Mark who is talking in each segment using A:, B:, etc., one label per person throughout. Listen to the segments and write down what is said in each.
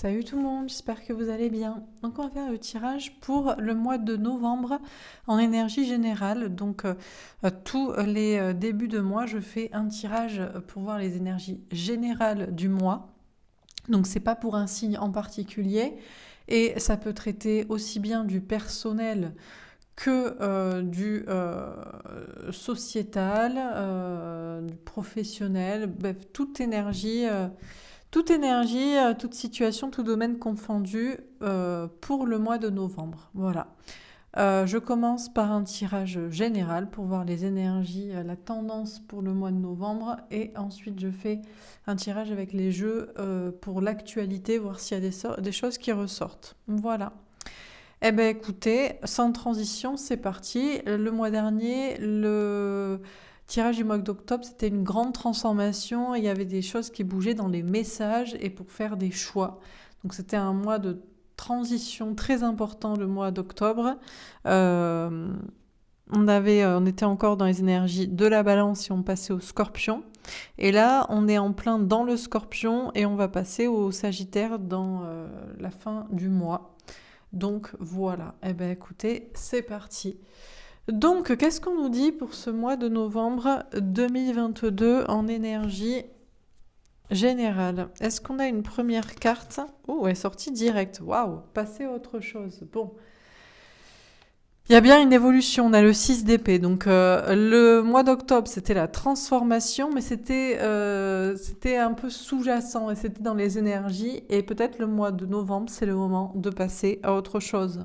A: Salut tout le monde, j'espère que vous allez bien. Donc on va faire le tirage pour le mois de novembre en énergie générale. Tous les débuts de mois, je fais un tirage pour voir les énergies générales du mois. Donc c'est pas pour un signe en particulier et ça peut traiter aussi bien du personnel que du sociétal, du professionnel, bref, toute situation, tout domaine confondu pour le mois de novembre. Voilà. Je commence par un tirage général pour voir les énergies, la tendance pour le mois de novembre. Et ensuite, je fais un tirage avec les jeux pour l'actualité, voir s'il y a des choses qui ressortent. Voilà. Eh bien, écoutez, sans transition, c'est parti. Le mois dernier, le tirage du mois d'octobre, c'était une grande transformation. Il y avait des choses qui bougeaient dans les messages et pour faire des choix. Donc, c'était un mois de transition très important, le mois d'octobre. Euh, on était encore dans les énergies de la balance et on passait au scorpion. Et là, on est en plein dans le scorpion et on va passer au sagittaire dans la fin du mois. Donc voilà, eh bien écoutez, c'est parti. Donc qu'est-ce qu'on nous dit pour ce mois de novembre 2022 en énergie générale? Est-ce qu'on a une première carte? Oh, elle est sortie direct. Waouh, passer à autre chose. Bon, il y a bien une évolution, on a le 6 d'épée. Donc le mois d'octobre, c'était la transformation, mais c'était un peu sous-jacent et c'était dans les énergies. Et peut-être le mois de novembre, c'est le moment de passer à autre chose,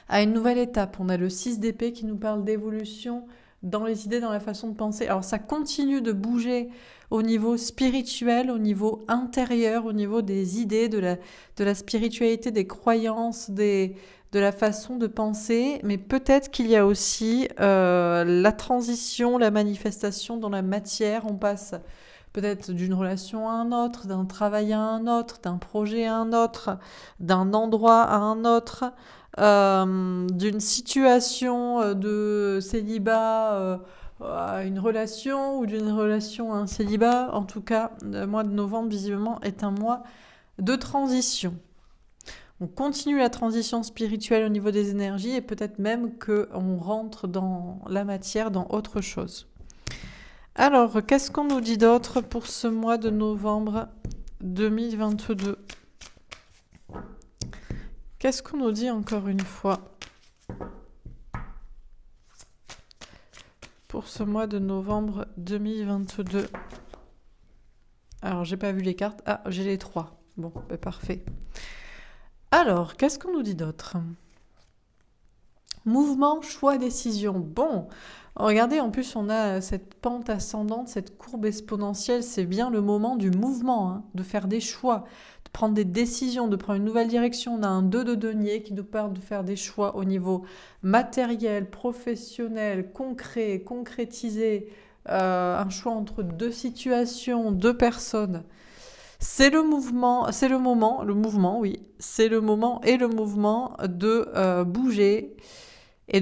A: à une nouvelle étape. On a le 6 d'épée qui nous parle d'évolution dans les idées, dans la façon de penser. Alors ça continue de bouger au niveau spirituel, au niveau intérieur, au niveau des idées, de la spiritualité, des croyances, de la façon de penser, mais peut-être qu'il y a aussi la transition, la manifestation dans la matière. On passe peut-être d'une relation à un autre, d'un travail à un autre, d'un projet à un autre, d'un endroit à un autre, d'une situation de célibat à une relation ou d'une relation à un célibat. En tout cas, le mois de novembre, visiblement, est un mois de transition. On continue la transition spirituelle au niveau des énergies et peut-être même qu'on rentre dans la matière, dans autre chose. Alors, qu'est-ce qu'on nous dit d'autre pour ce mois de novembre 2022? Qu'est-ce qu'on nous dit encore une fois pour ce mois de novembre 2022? Alors, j'ai pas vu les cartes. Ah, j'ai les 3. Bon, bah, parfait. Alors, qu'est-ce qu'on nous dit d'autre? Mouvement, choix, décision. Bon, regardez, en plus, on a cette pente ascendante, cette courbe exponentielle. C'est bien le moment du mouvement, hein, de faire des choix, de prendre des décisions, de prendre une nouvelle direction. On a un 2 de denier qui nous parle de faire des choix au niveau matériel, professionnel, concret, concrétisé. Un choix entre deux situations, deux personnes. C'est le mouvement, c'est le mouvement, oui. C'est le moment et le mouvement de bouger et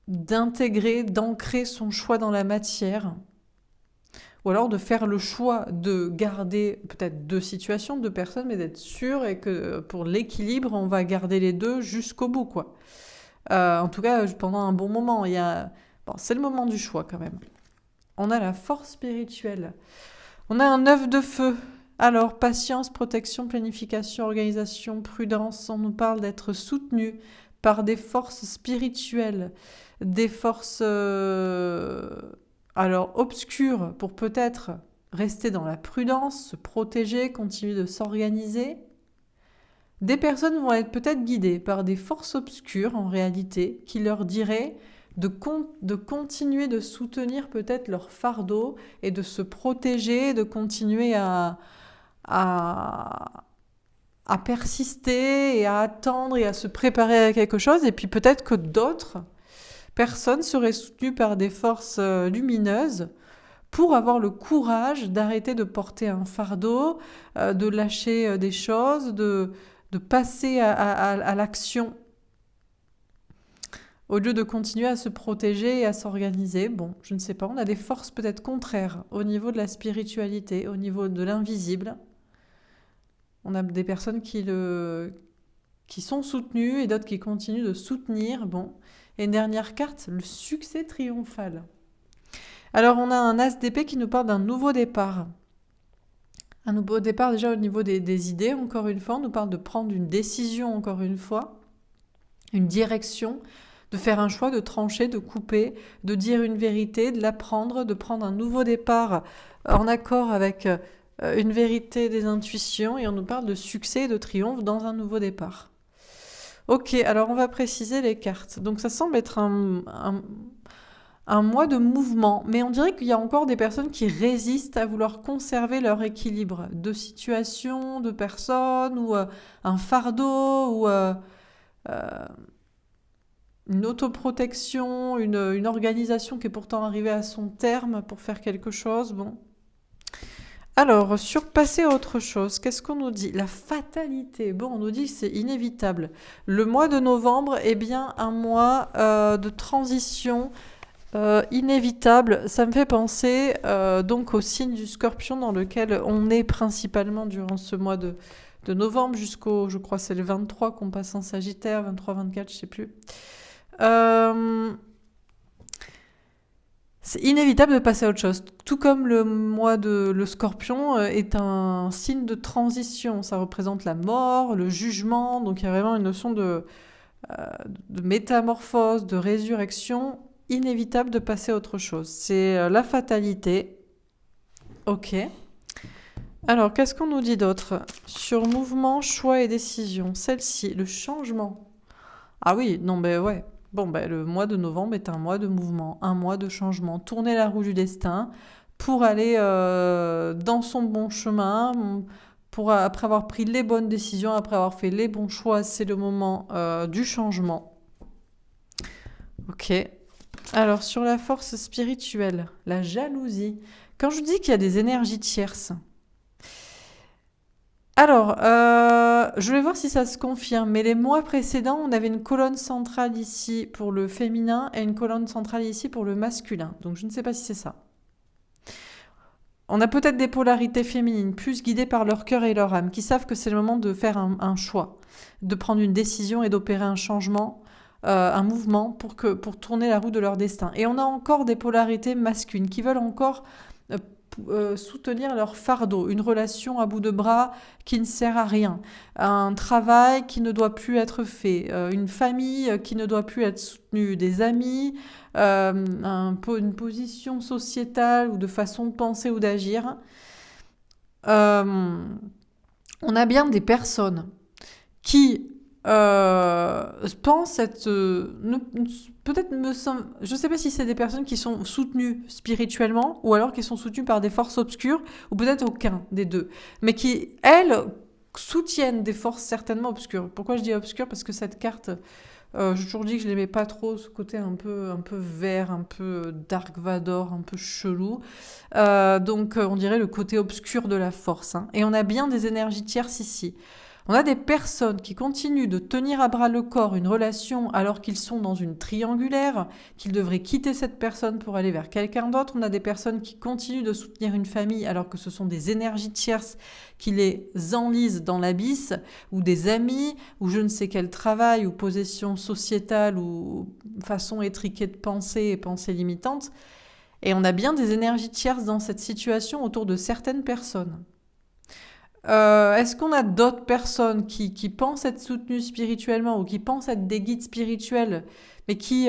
A: d'intégrer, d'ancrer son choix dans la matière, ou alors de faire le choix de garder peut-être deux situations, deux personnes, mais d'être sûr et que pour l'équilibre, on va garder les deux jusqu'au bout, quoi. En tout cas, pendant un bon moment, bon, c'est le moment du choix quand même. On a la force spirituelle. On a un œuf de feu. Alors, patience, protection, planification, organisation, prudence. On nous parle d'être soutenu par des forces spirituelles, des forces obscures pour peut-être rester dans la prudence, se protéger, continuer de s'organiser. Des personnes vont être peut-être guidées par des forces obscures en réalité qui leur diraient de continuer de soutenir peut-être leur fardeau et de se protéger, de continuer à, à persister et à attendre et à se préparer à quelque chose. Et puis peut-être que d'autres personnes seraient soutenues par des forces lumineuses pour avoir le courage d'arrêter de porter un fardeau, de lâcher des choses, de passer à l'action au lieu de continuer à se protéger et à s'organiser. Bon, je ne sais pas, on a des forces peut-être contraires au niveau de la spiritualité, au niveau de l'invisible. On a des personnes qui sont soutenues et d'autres qui continuent de soutenir. Bon. Et une dernière carte, le succès triomphal. Alors, on a un as d'épée qui nous parle d'un nouveau départ. Un nouveau départ déjà au niveau des idées, encore une fois. On nous parle de prendre une décision, encore une fois. Une direction, de faire un choix, de trancher, de couper, de dire une vérité, de l'apprendre, de prendre un nouveau départ en accord avec une vérité des intuitions. Et on nous parle de succès et de triomphe dans un nouveau départ. Ok, alors on va préciser les cartes. Donc ça semble être un mois de mouvement, mais on dirait qu'il y a encore des personnes qui résistent à vouloir conserver leur équilibre de situation, de personnes, ou un fardeau, ou une autoprotection, une organisation qui est pourtant arrivée à son terme pour faire quelque chose. Bon. Alors, sur passer à autre chose, qu'est-ce qu'on nous dit? La fatalité. Bon, on nous dit que c'est inévitable. Le mois de novembre est bien un mois de transition inévitable. Ça me fait penser donc au signe du Scorpion dans lequel on est principalement durant ce mois de novembre jusqu'au, je crois c'est le 23 qu'on passe en Sagittaire, 23-24, je sais plus. C'est inévitable de passer à autre chose. Tout comme le Scorpion est un signe de transition. Ça représente la mort, le jugement. Donc il y a vraiment une notion de métamorphose, de résurrection. Inévitable de passer à autre chose. C'est la fatalité. Ok. Alors, qu'est-ce qu'on nous dit d'autre? Sur mouvement, choix et décision. Celle-ci, le changement. Ah oui, non mais ouais. Bon, ben, le mois de novembre est un mois de mouvement, un mois de changement. Tourner la roue du destin pour aller dans son bon chemin, après avoir pris les bonnes décisions, après avoir fait les bons choix, c'est le moment du changement. Ok. Alors, sur la force spirituelle, la jalousie. Quand je dis qu'il y a des énergies tierces, alors, je vais voir si ça se confirme, mais les mois précédents, on avait une colonne centrale ici pour le féminin et une colonne centrale ici pour le masculin. Donc, je ne sais pas si c'est ça. On a peut-être des polarités féminines, plus guidées par leur cœur et leur âme, qui savent que c'est le moment de faire un choix, de prendre une décision et d'opérer un changement, un mouvement pour tourner la roue de leur destin. Et on a encore des polarités masculines qui veulent encore soutenir leur fardeau, une relation à bout de bras qui ne sert à rien, un travail qui ne doit plus être fait, une famille qui ne doit plus être soutenue, des amis, une position sociétale ou de façon de penser ou d'agir. On a bien des personnes qui pensent être... peut-être je ne sais pas si c'est des personnes qui sont soutenues spirituellement ou alors qui sont soutenues par des forces obscures ou peut-être aucun des deux, mais qui, elles, soutiennent des forces certainement obscures. Pourquoi je dis obscures? Parce que cette carte, j'ai toujours dit que je l'aimais pas trop, ce côté un peu vert, un peu Dark Vador, un peu chelou. Donc on dirait le côté obscur de la force. Hein. Et on a bien des énergies tierces ici. On a des personnes qui continuent de tenir à bras le corps une relation alors qu'ils sont dans une triangulaire, qu'ils devraient quitter cette personne pour aller vers quelqu'un d'autre. On a des personnes qui continuent de soutenir une famille alors que ce sont des énergies tierces qui les enlisent dans l'abysse, ou des amis, ou je ne sais quel travail, ou possession sociétale, ou façon étriquée de penser et pensée limitante. Et on a bien des énergies tierces dans cette situation autour de certaines personnes. Est-ce qu'on a d'autres personnes qui pensent être soutenues spirituellement ou qui pensent être des guides spirituels, mais qui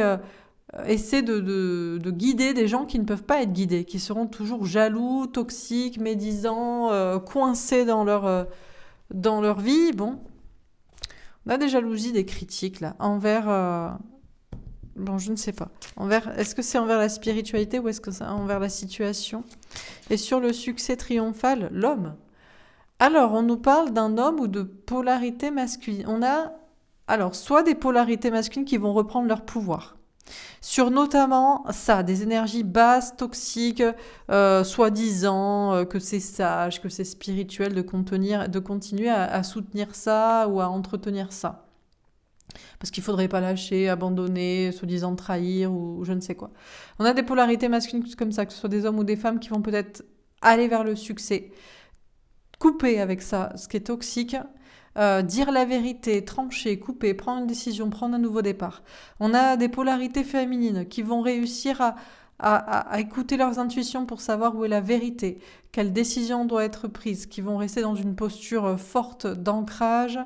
A: essaient de guider des gens qui ne peuvent pas être guidés, qui seront toujours jaloux, toxiques, médisants, coincés dans leur vie? Bon, on a des jalousies, des critiques là, envers... Bon, je ne sais pas. Est-ce que c'est envers la spiritualité ou est-ce que c'est envers la situation? Et sur le succès triomphal, l'homme. Alors, on nous parle d'un homme ou de polarité masculine. On a alors soit des polarités masculines qui vont reprendre leur pouvoir. Sur notamment ça, des énergies basses, toxiques, soi-disant que c'est sage, que c'est spirituel de continuer à soutenir ça ou à entretenir ça. Parce qu'il ne faudrait pas lâcher, abandonner, soi-disant trahir ou je ne sais quoi. On a des polarités masculines comme ça, que ce soit des hommes ou des femmes qui vont peut-être aller vers le succès, couper avec ça, ce qui est toxique, dire la vérité, trancher, couper, prendre une décision, prendre un nouveau départ. On a des polarités féminines qui vont réussir à écouter leurs intuitions pour savoir où est la vérité, quelle décision doit être prise, qui vont rester dans une posture forte d'ancrage,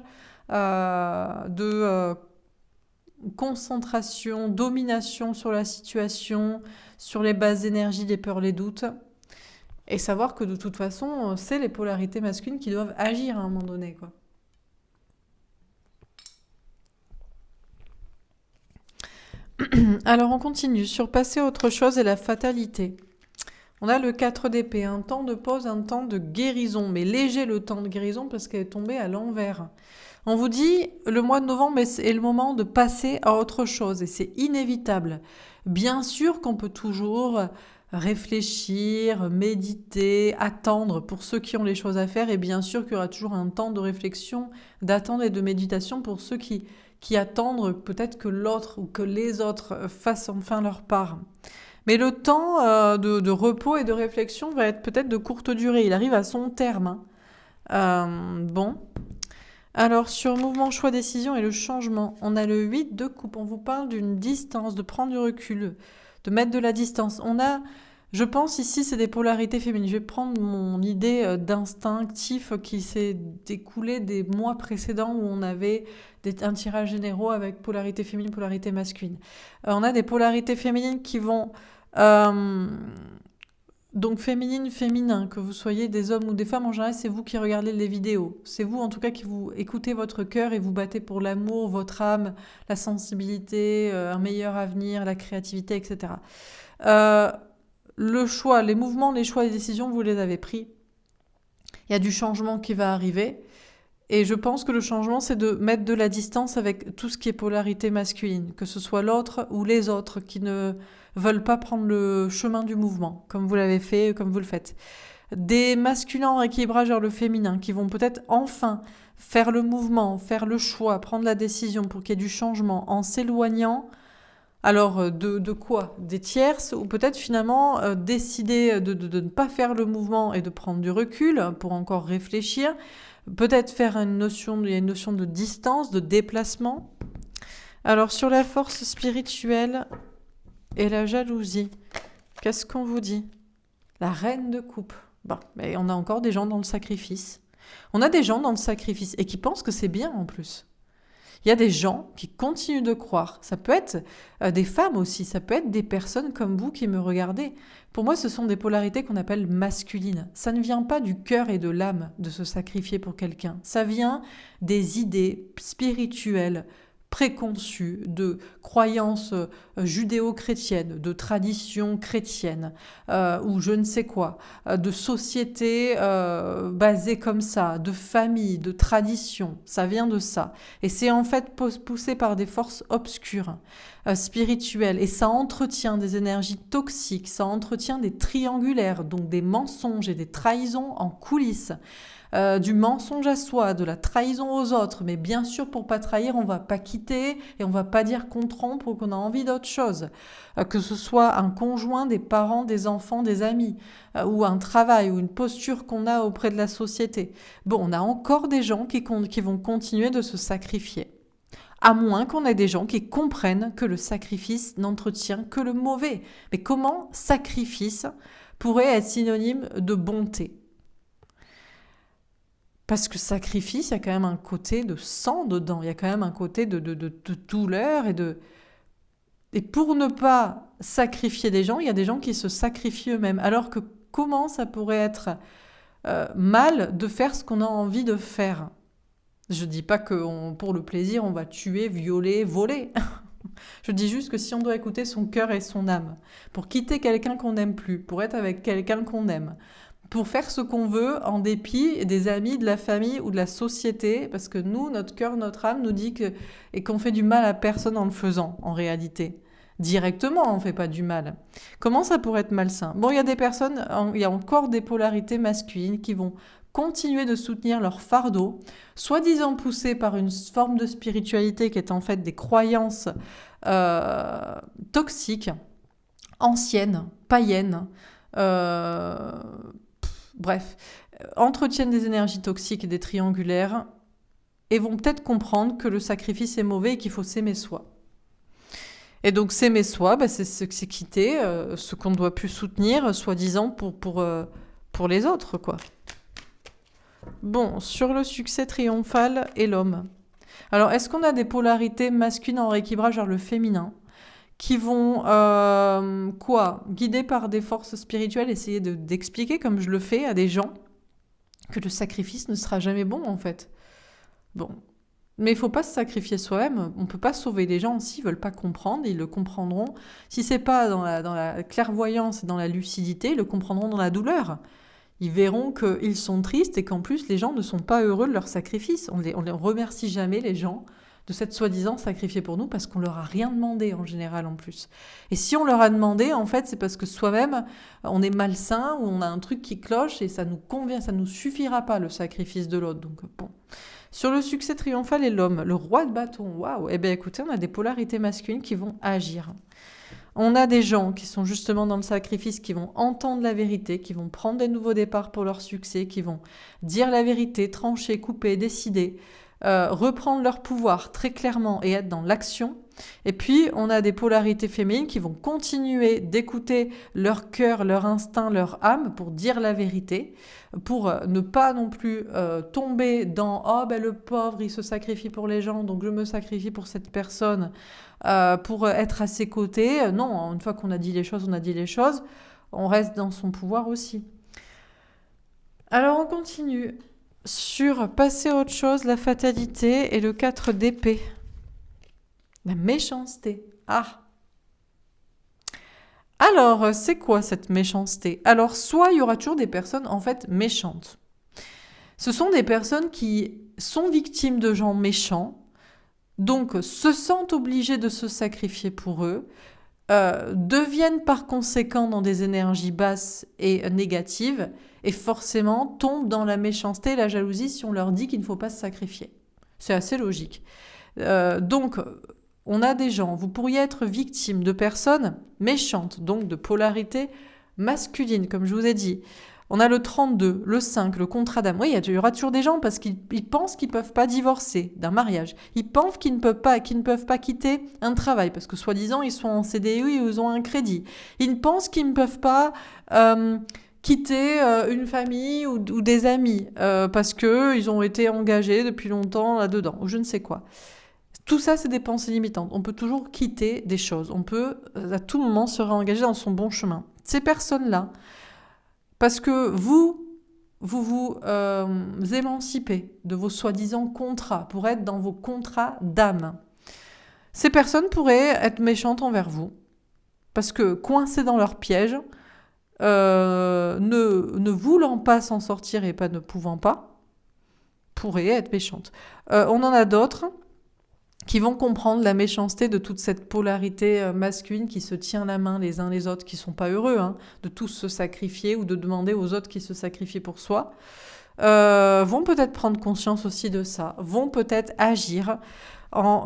A: de concentration, domination sur la situation, sur les bases d'énergie, les peurs, les doutes. Et savoir que de toute façon, c'est les polarités masculines qui doivent agir à un moment donné, quoi. Alors on continue sur passer à autre chose et la fatalité. On a le 4 d'épée, un temps de pause, un temps de guérison, mais léger le temps de guérison parce qu'elle est tombée à l'envers. On vous dit, le mois de novembre est le moment de passer à autre chose et c'est inévitable. Bien sûr qu'on peut toujours réfléchir, méditer, attendre pour ceux qui ont les choses à faire et bien sûr qu'il y aura toujours un temps de réflexion, d'attente et de méditation pour ceux qui attendent peut-être que l'autre ou que les autres fassent enfin leur part. Mais le temps de repos et de réflexion va être peut-être de courte durée. Il arrive à son terme. Bon. Alors, sur mouvement, choix, décision et le changement, on a le 8 de coupe. On vous parle d'une distance, de prendre du recul, de mettre de la distance. On a, je pense ici, c'est des polarités féminines. Je vais prendre mon idée d'instinctif qui s'est découlée des mois précédents où on avait un tirage généraux avec polarité féminine, polarité masculine. On a des polarités féminines qui vont... donc féminine, féminin, que vous soyez des hommes ou des femmes, en général, c'est vous qui regardez les vidéos. C'est vous, en tout cas, qui vous écoutez votre cœur et vous battez pour l'amour, votre âme, la sensibilité, un meilleur avenir, la créativité, etc. Le choix, les mouvements, les choix, les décisions, vous les avez pris. Il y a du changement qui va arriver. Et je pense que le changement, c'est de mettre de la distance avec tout ce qui est polarité masculine, que ce soit l'autre ou les autres qui ne veulent pas prendre le chemin du mouvement, comme vous l'avez fait, comme vous le faites. Des masculins en équilibrage vers le féminin, qui vont peut-être enfin faire le mouvement, faire le choix, prendre la décision pour qu'il y ait du changement, en s'éloignant. Alors, de quoi? Des tierces, ou peut-être finalement décider de ne pas faire le mouvement et de prendre du recul pour encore réfléchir. Peut-être faire il y a une notion de distance, de déplacement. Alors, sur la force spirituelle et la jalousie, qu'est-ce qu'on vous dit? La reine de coupe. Bon, mais on a encore des gens dans le sacrifice. On a des gens dans le sacrifice et qui pensent que c'est bien en plus. Il y a des gens qui continuent de croire. Ça peut être des femmes aussi, ça peut être des personnes comme vous qui me regardez. Pour moi, ce sont des polarités qu'on appelle masculines. Ça ne vient pas du cœur et de l'âme de se sacrifier pour quelqu'un. Ça vient des idées spirituelles, préconçues, de croyances judéo-chrétiennes, de traditions chrétiennes, ou je ne sais quoi, de sociétés basées comme ça, de familles, de traditions. Ça vient de ça. Et c'est en fait poussé par des forces obscures, spirituelles. Et ça entretient des énergies toxiques, ça entretient des triangulaires, donc des mensonges et des trahisons en coulisses. Du mensonge à soi, de la trahison aux autres. Mais bien sûr, pour pas trahir, on va pas quitter et on va pas dire qu'on trompe ou qu'on a envie d'autre chose. Que ce soit un conjoint, des parents, des enfants, des amis, ou un travail, ou une posture qu'on a auprès de la société. Bon, on a encore des gens qui vont continuer de se sacrifier. À moins qu'on ait des gens qui comprennent que le sacrifice n'entretient que le mauvais. Mais comment sacrifice pourrait être synonyme de bonté ? Parce que sacrifice, il y a quand même un côté de sang dedans, il y a quand même un côté de douleur Et pour ne pas sacrifier des gens, il y a des gens qui se sacrifient eux-mêmes. Alors que comment ça pourrait être mal de faire ce qu'on a envie de faire? Je dis pas que pour le plaisir, on va tuer, violer, voler. Je dis juste que si on doit écouter son cœur et son âme, pour quitter quelqu'un qu'on n'aime plus, pour être avec quelqu'un qu'on aime, pour faire ce qu'on veut en dépit des amis, de la famille ou de la société, parce que nous, notre cœur, notre âme nous dit qu'on fait du mal à personne en le faisant, en réalité. Directement, on ne fait pas du mal. Comment ça pourrait être malsain? Bon, il y a des personnes, il y a encore des polarités masculines qui vont continuer de soutenir leur fardeau, soi-disant poussées par une forme de spiritualité qui est en fait des croyances toxiques, anciennes, païennes, bref, entretiennent des énergies toxiques et des triangulaires et vont peut-être comprendre que le sacrifice est mauvais et qu'il faut s'aimer soi. Et donc s'aimer soi, c'est quitter ce qu'on ne doit plus soutenir, soi-disant pour les autres, quoi. Bon, sur le succès triomphal et l'homme. Alors, est-ce qu'on a des polarités masculines en rééquilibrage vers le féminin qui vont, guidés par des forces spirituelles, essayer d'expliquer, comme je le fais à des gens, que le sacrifice ne sera jamais bon, en fait. Bon. Mais il ne faut pas se sacrifier soi-même. On ne peut pas sauver les gens s'ils ne veulent pas comprendre. Ils le comprendront. Si ce n'est pas dans la clairvoyance et dans la lucidité, ils le comprendront dans la douleur. Ils verront qu'ils sont tristes et qu'en plus, les gens ne sont pas heureux de leur sacrifice. On ne remercie jamais les gens de s'être soi-disant sacrifiés pour nous parce qu'on leur a rien demandé en général en plus. Et si on leur a demandé, en fait, c'est parce que soi-même, on est malsain ou on a un truc qui cloche et ça nous convient, ça nous suffira pas le sacrifice de l'autre. Donc bon. Sur le succès triomphal et l'homme, le roi de bâton, waouh. Eh bien écoutez, on a des polarités masculines qui vont agir. On a des gens qui sont justement dans le sacrifice, qui vont entendre la vérité, qui vont prendre des nouveaux départs pour leur succès, qui vont dire la vérité, trancher, couper, décider, reprendre leur pouvoir très clairement et être dans l'action. Et puis, on a des polarités féminines qui vont continuer d'écouter leur cœur, leur instinct, leur âme pour dire la vérité, pour ne pas non plus tomber dans « Oh, ben le pauvre, il se sacrifie pour les gens, donc je me sacrifie pour cette personne pour être à ses côtés. » Non, une fois qu'on a dit les choses, on a dit les choses. On reste dans son pouvoir aussi. Alors, on continue sur passer à autre chose, la fatalité et le 4 d'épée. La méchanceté. Ah. Alors, c'est quoi cette méchanceté? Alors, soit il y aura toujours des personnes, en fait, méchantes. Ce sont des personnes qui sont victimes de gens méchants, donc se sentent obligées de se sacrifier pour eux, deviennent par conséquent dans des énergies basses et négatives, et forcément tombent dans la méchanceté et la jalousie si on leur dit qu'il ne faut pas se sacrifier. C'est assez logique. Donc, on a des gens, vous pourriez être victime de personnes méchantes, donc de polarité masculine, comme je vous ai dit. On a le 32, le 5, le contrat d'âme. Oui, il y aura toujours des gens parce qu'ils pensent qu'ils ne peuvent pas divorcer d'un mariage. Ils pensent qu'ils ne peuvent pas quitter un travail parce que soi-disant ils sont en CDI ou ils ont un crédit. Ils pensent qu'ils ne peuvent pas quitter une famille ou des amis parce qu'ils ont été engagés depuis longtemps là-dedans ou je ne sais quoi. Tout ça, c'est des pensées limitantes. On peut toujours quitter des choses. On peut, à tout moment, se réengager dans son bon chemin. Ces personnes-là, parce que vous émancipez de vos soi-disant contrats pour être dans vos contrats d'âme. Ces personnes pourraient être méchantes envers vous, parce que coincées dans leur piège, ne voulant pas s'en sortir et pas ne pouvant pas, pourraient être méchantes. On en a d'autres qui vont comprendre la méchanceté de toute cette polarité masculine qui se tient la main les uns les autres, qui sont pas heureux de tous se sacrifier ou de demander aux autres qui se sacrifient pour soi, vont peut-être prendre conscience aussi de ça, vont peut-être agir en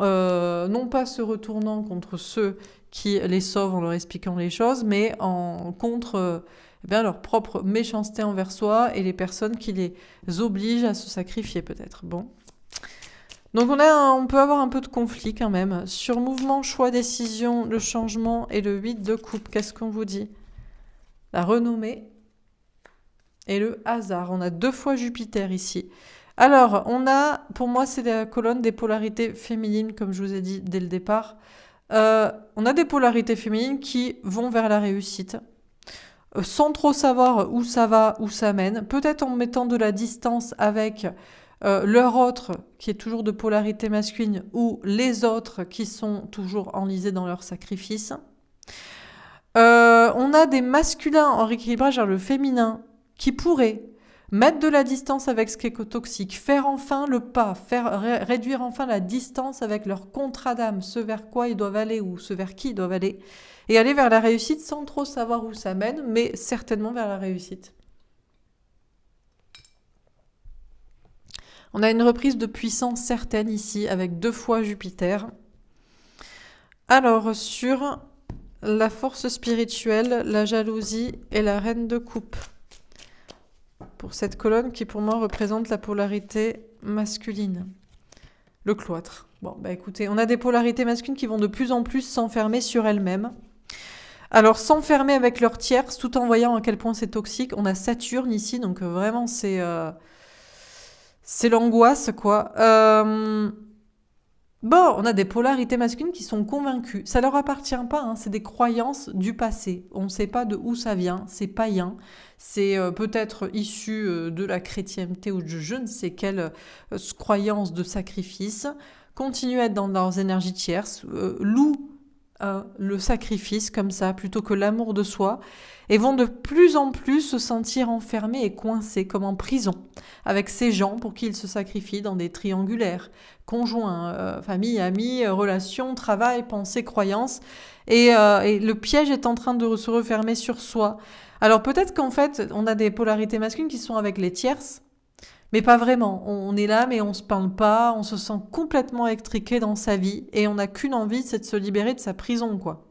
A: non pas se retournant contre ceux qui les sauvent en leur expliquant les choses, mais contre leur propre méchanceté envers soi et les personnes qui les obligent à se sacrifier peut-être. Bon. Donc on peut avoir un peu de conflit quand même. Sur mouvement, choix, décision, le changement et le 8 de coupe, qu'est-ce qu'on vous dit? La renommée et le hasard. On a 2 fois Jupiter ici. Alors, pour moi, c'est la colonne des polarités féminines, comme je vous ai dit dès le départ. On a des polarités féminines qui vont vers la réussite, sans trop savoir où ça va, où ça mène. Peut-être en mettant de la distance avec leur autre qui est toujours de polarité masculine ou les autres qui sont toujours enlisés dans leur sacrifice. On a des masculins en rééquilibrage vers le féminin qui pourraient mettre de la distance avec ce qui est toxique, faire enfin le pas, réduire enfin la distance avec leur contrat d'âme, ce vers quoi ils doivent aller ou ce vers qui ils doivent aller, et aller vers la réussite sans trop savoir où ça mène, mais certainement vers la réussite. On a une reprise de puissance certaine ici, avec 2 fois Jupiter. Alors, sur la force spirituelle, la jalousie et la reine de coupe. pour cette colonne qui pour moi représente la polarité masculine. Le cloître. Bon, bah écoutez, on a des polarités masculines qui vont de plus en plus s'enfermer sur elles-mêmes. Alors, s'enfermer avec leur tierce, tout en voyant à quel point c'est toxique. On a Saturne ici, donc vraiment, c'est l'angoisse, quoi. Bon, on a des polarités masculines qui sont convaincues. Ça leur appartient pas, hein, c'est des croyances du passé. On ne sait pas de où ça vient, c'est païen. C'est peut-être issu de la chrétienté ou de je ne sais quelle croyance de sacrifice. Continuent à être dans leurs énergies tierces, louent le sacrifice comme ça, plutôt que l'amour de soi, et vont de plus en plus se sentir enfermés et coincés, comme en prison, avec ces gens pour qui ils se sacrifient dans des triangulaires, conjoints, famille, amis, relations, travail, pensée, croyances, et le piège est en train de se refermer sur soi. Alors peut-être qu'en fait, on a des polarités masculines qui sont avec les tierces, mais pas vraiment. On est là, mais on se parle pas, on se sent complètement étriqué dans sa vie, et on n'a qu'une envie, c'est de se libérer de sa prison, quoi.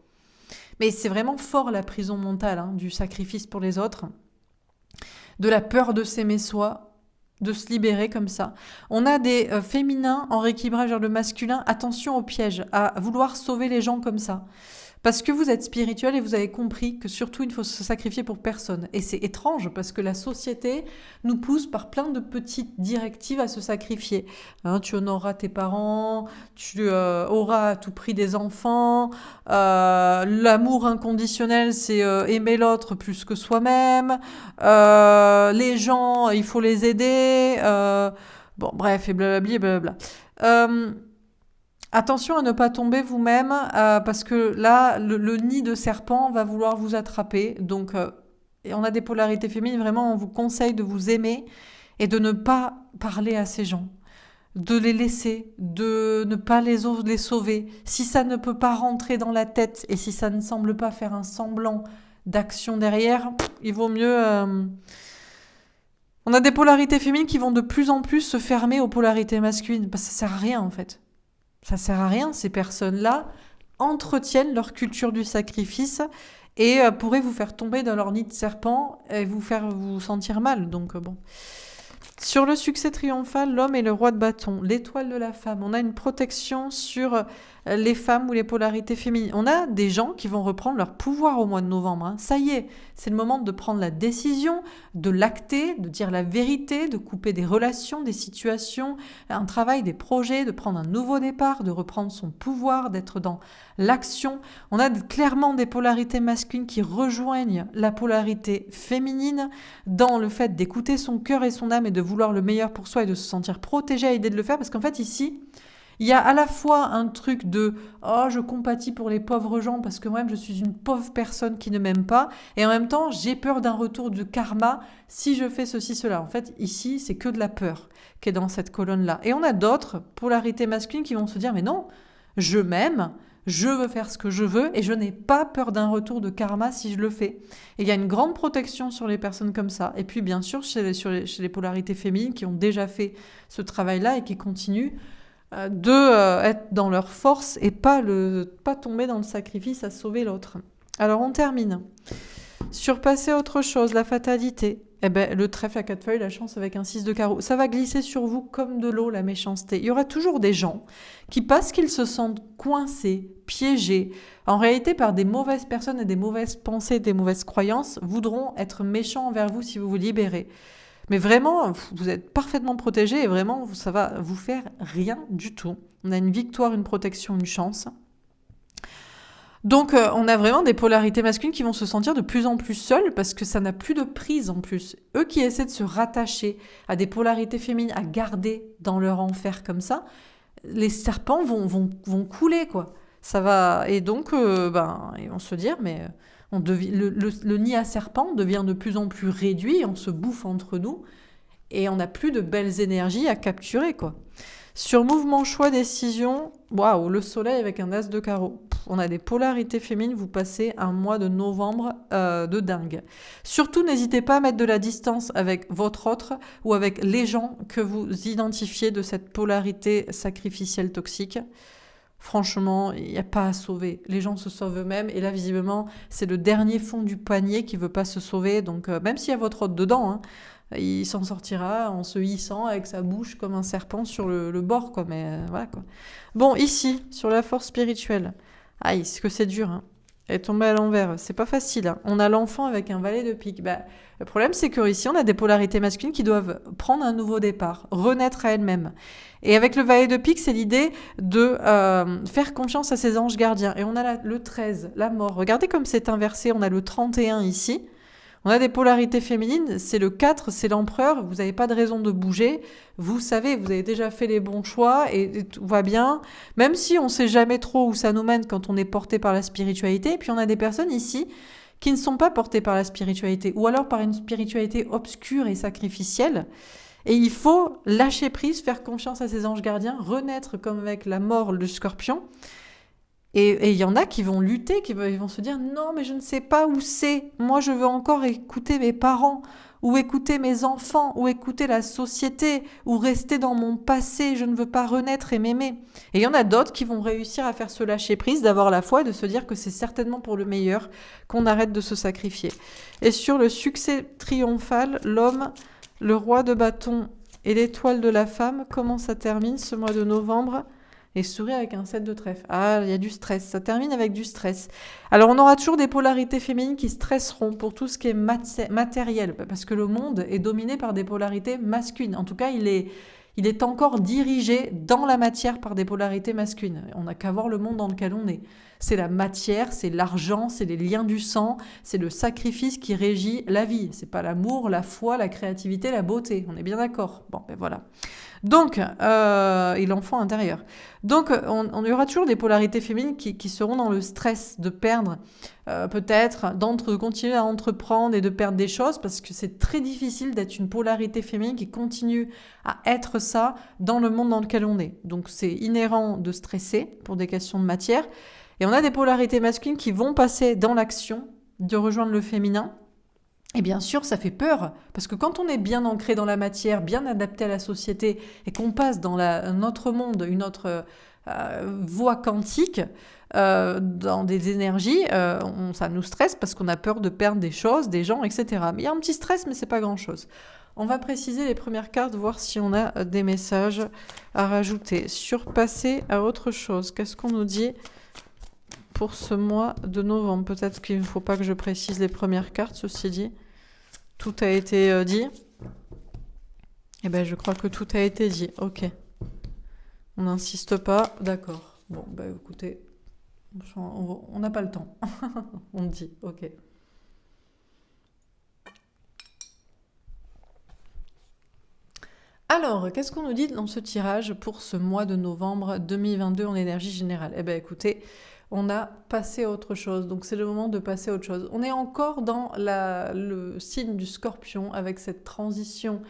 A: Mais c'est vraiment fort la prison mentale, hein, du sacrifice pour les autres, de la peur de s'aimer soi, de se libérer comme ça. On a des féminins en rééquilibrage vers le masculin. Attention au piège, à vouloir sauver les gens comme ça. Parce que vous êtes spirituel et vous avez compris que surtout il ne faut se sacrifier pour personne. Et c'est étrange parce que la société nous pousse par plein de petites directives à se sacrifier. Hein, tu honoreras tes parents, tu auras à tout prix des enfants, l'amour inconditionnel c'est aimer l'autre plus que soi-même, les gens il faut les aider, bon bref et blablabla et blablabla. Attention à ne pas tomber vous-même, parce que là, le nid de serpent va vouloir vous attraper. Donc, et on a des polarités féminines, vraiment, on vous conseille de vous aimer et de ne pas parler à ces gens, de les laisser, de ne pas les sauver. Si ça ne peut pas rentrer dans la tête et si ça ne semble pas faire un semblant d'action derrière, il vaut mieux... On a des polarités féminines qui vont de plus en plus se fermer aux polarités masculines, parce que ça sert à rien, en fait. Ça sert à rien, ces personnes-là entretiennent leur culture du sacrifice et pourraient vous faire tomber dans leur nid de serpent et vous faire vous sentir mal. Donc bon. Sur le succès triomphal, l'homme est le roi de bâton, l'étoile de la femme. On a une protection sur les femmes ou les polarités féminines. On a des gens qui vont reprendre leur pouvoir au mois de novembre. Hein. Ça y est, c'est le moment de prendre la décision, de l'acter, de dire la vérité, de couper des relations, des situations, un travail, des projets, de prendre un nouveau départ, de reprendre son pouvoir, d'être dans l'action. On a clairement des polarités masculines qui rejoignent la polarité féminine dans le fait d'écouter son cœur et son âme et de vouloir le meilleur pour soi et de se sentir protégé à l'idée de le faire. Parce qu'en fait, ici, il y a à la fois un truc de « Oh, je compatis pour les pauvres gens parce que moi-même, je suis une pauvre personne qui ne m'aime pas. » Et en même temps, j'ai peur d'un retour de karma si je fais ceci, cela. En fait, ici, c'est que de la peur qui est dans cette colonne-là. Et on a d'autres polarités masculines qui vont se dire « Mais non, je m'aime, je veux faire ce que je veux et je n'ai pas peur d'un retour de karma si je le fais. » Et il y a une grande protection sur les personnes comme ça. Et puis, bien sûr, chez les polarités féminines qui ont déjà fait ce travail-là et qui continuent être dans leur force et pas tomber dans le sacrifice à sauver l'autre. Alors on termine. Surpasser autre chose, la fatalité. Eh ben, le trèfle à 4 feuilles, la chance avec un 6 de carreau. Ça va glisser sur vous comme de l'eau, la méchanceté. Il y aura toujours des gens qui, parce qu'ils se sentent coincés, piégés, en réalité par des mauvaises personnes et des mauvaises pensées, des mauvaises croyances, voudront être méchants envers vous si vous vous libérez. Mais vraiment, vous êtes parfaitement protégé et vraiment, ça va vous faire rien du tout. On a une victoire, une protection, une chance. Donc, on a vraiment des polarités masculines qui vont se sentir de plus en plus seuls parce que ça n'a plus de prise en plus. Eux qui essaient de se rattacher à des polarités féminines, à garder dans leur enfer comme ça, les serpents vont couler, quoi. Ça va... Et donc, ils vont se dire, mais... le nid à serpent devient de plus en plus réduit, on se bouffe entre nous et on n'a plus de belles énergies à capturer, quoi. Sur mouvement, choix, décision, waouh, le soleil avec un as de carreau. On a des polarités féminines, vous passez un mois de novembre de dingue. Surtout, n'hésitez pas à mettre de la distance avec votre autre ou avec les gens que vous identifiez de cette polarité sacrificielle toxique. Franchement, il n'y a pas à sauver. Les gens se sauvent eux-mêmes. Et là, visiblement, c'est le dernier fond du panier qui ne veut pas se sauver. Donc, même s'il y a votre autre dedans, hein, Il s'en sortira en se hissant avec sa bouche comme un serpent sur le bord, quoi. Mais voilà, quoi. Bon, ici, sur la force spirituelle. Aïe, ce que c'est dur, hein. Elle est tombée à l'envers, c'est pas facile, hein. On a l'enfant avec un valet de pique. Bah, le problème, c'est qu'ici, on a des polarités masculines qui doivent prendre un nouveau départ, renaître à elles-mêmes. Et avec le valet de pique, c'est l'idée de faire confiance à ses anges gardiens. Et on a le 13, la mort. Regardez comme c'est inversé, on a le 31 ici. On a des polarités féminines, c'est le 4, c'est l'empereur, vous n'avez pas de raison de bouger, vous savez, vous avez déjà fait les bons choix et tout va bien, même si on ne sait jamais trop où ça nous mène quand on est porté par la spiritualité. Et puis on a des personnes ici qui ne sont pas portées par la spiritualité, ou alors par une spiritualité obscure et sacrificielle. Et il faut lâcher prise, faire confiance à ses anges gardiens, renaître comme avec la mort du scorpion. Et il y en a qui vont lutter, ils vont se dire « Non, mais je ne sais pas où c'est. Moi, je veux encore écouter mes parents, ou écouter mes enfants, ou écouter la société, ou rester dans mon passé. Je ne veux pas renaître et m'aimer. » Et il y en a d'autres qui vont réussir à faire ce lâcher-prise, d'avoir la foi et de se dire que c'est certainement pour le meilleur qu'on arrête de se sacrifier. Et sur le succès triomphal, l'homme, le roi de bâton et l'étoile de la femme, comment ça termine ce mois de novembre ? Et sourit avec un 7 de trèfle. Ah, il y a du stress. Ça termine avec du stress. Alors, on aura toujours des polarités féminines qui stresseront pour tout ce qui est matériel. Parce que le monde est dominé par des polarités masculines. En tout cas, il est encore dirigé dans la matière par des polarités masculines. On n'a qu'à voir le monde dans lequel on est. C'est la matière, c'est l'argent, c'est les liens du sang, c'est le sacrifice qui régit la vie. C'est pas l'amour, la foi, la créativité, la beauté. On est bien d'accord. Bon, ben voilà. Donc, et l'enfant intérieur. Donc, on y aura toujours des polarités féminines qui seront dans le stress de perdre, peut-être, de continuer à entreprendre et de perdre des choses, parce que c'est très difficile d'être une polarité féminine qui continue à être ça dans le monde dans lequel on est. Donc, c'est inhérent de stresser pour des questions de matière. Et on a des polarités masculines qui vont passer dans l'action, de rejoindre le féminin. Et bien sûr, ça fait peur, parce que quand on est bien ancré dans la matière, bien adapté à la société, et qu'on passe dans un autre monde, une autre voie quantique, dans des énergies, ça nous stresse parce qu'on a peur de perdre des choses, des gens, etc. Mais il y a un petit stress, mais c'est pas grand-chose. On va préciser les premières cartes, voir si on a des messages à rajouter. Surpasser à autre chose. Qu'est-ce qu'on nous dit pour ce mois de novembre? Peut-être qu'il ne faut pas que je précise les premières cartes, ceci dit. Tout a été dit. Eh bien, je crois que tout a été dit. Ok. On n'insiste pas. D'accord. Bon, bah écoutez, on n'a pas le temps. On dit. Ok. Alors, qu'est-ce qu'on nous dit dans ce tirage pour ce mois de novembre 2022 en énergie générale? Eh bien, écoutez, on a passé à autre chose, donc c'est le moment de passer à autre chose. On est encore dans le signe du scorpion avec cette transition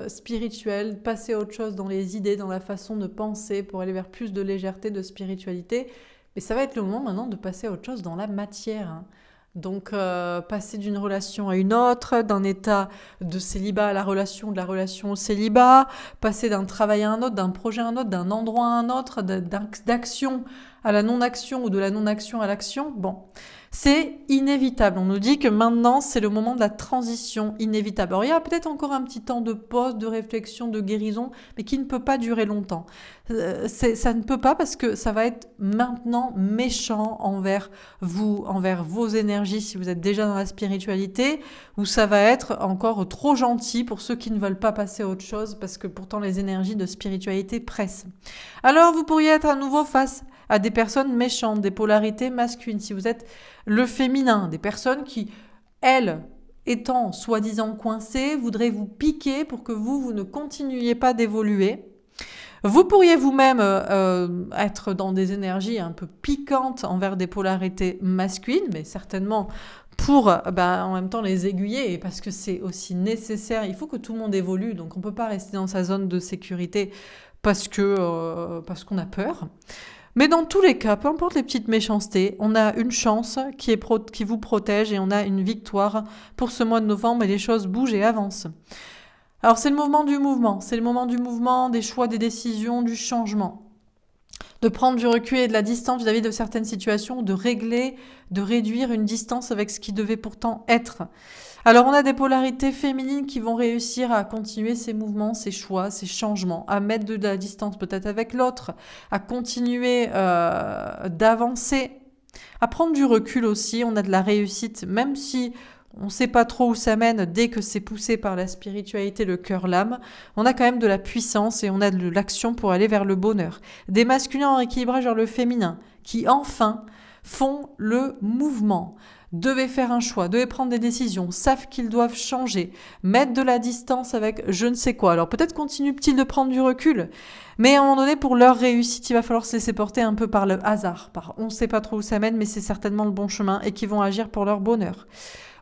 A: spirituelle, passer à autre chose dans les idées, dans la façon de penser pour aller vers plus de légèreté, de spiritualité. Mais ça va être le moment maintenant de passer à autre chose dans la matière, hein. Donc, passer d'une relation à une autre, d'un état de célibat à la relation, de la relation au célibat, passer d'un travail à un autre, d'un projet à un autre, d'un endroit à un autre, d'action à la non-action ou de la non-action à l'action. Bon, c'est inévitable. On nous dit que maintenant, c'est le moment de la transition inévitable. Alors, il y a peut-être encore un petit temps de pause, de réflexion, de guérison, mais qui ne peut pas durer longtemps. Ça ne peut pas parce que ça va être maintenant méchant envers vous, envers vos énergies si vous êtes déjà dans la spiritualité, ou ça va être encore trop gentil pour ceux qui ne veulent pas passer à autre chose parce que pourtant les énergies de spiritualité pressent. Alors, vous pourriez être à nouveau face à des personnes méchantes, des polarités masculines. Si vous êtes le féminin, des personnes qui, elles, étant soi-disant coincées, voudraient vous piquer pour que vous ne continuiez pas d'évoluer. Vous pourriez vous-même être dans des énergies un peu piquantes envers des polarités masculines, mais certainement pour en même temps les aiguiller, parce que c'est aussi nécessaire. Il faut que tout le monde évolue, donc on ne peut pas rester dans sa zone de sécurité parce qu'on a peur. Mais dans tous les cas, peu importe les petites méchancetés, on a une chance qui vous protège et on a une victoire pour ce mois de novembre et les choses bougent et avancent. Alors c'est le moment du mouvement, des choix, des décisions, du changement. de prendre du recul et de la distance vis-à-vis de certaines situations, de régler, de réduire une distance avec ce qui devait pourtant être. Alors on a des polarités féminines qui vont réussir à continuer ces mouvements, ces choix, ces changements, à mettre de la distance peut-être avec l'autre, à continuer d'avancer, à prendre du recul aussi. On a de la réussite, même si on ne sait pas trop où ça mène dès que c'est poussé par la spiritualité, le cœur, l'âme. On a quand même de la puissance et on a de l'action pour aller vers le bonheur. Des masculins en rééquilibrage vers le féminin qui enfin font le mouvement, devaient faire un choix, devaient prendre des décisions, savent qu'ils doivent changer, mettre de la distance avec je ne sais quoi. Alors peut-être continuent-ils de prendre du recul, mais à un moment donné, pour leur réussite, il va falloir se laisser porter un peu par le hasard, par on ne sait pas trop où ça mène, mais c'est certainement le bon chemin et qui vont agir pour leur bonheur.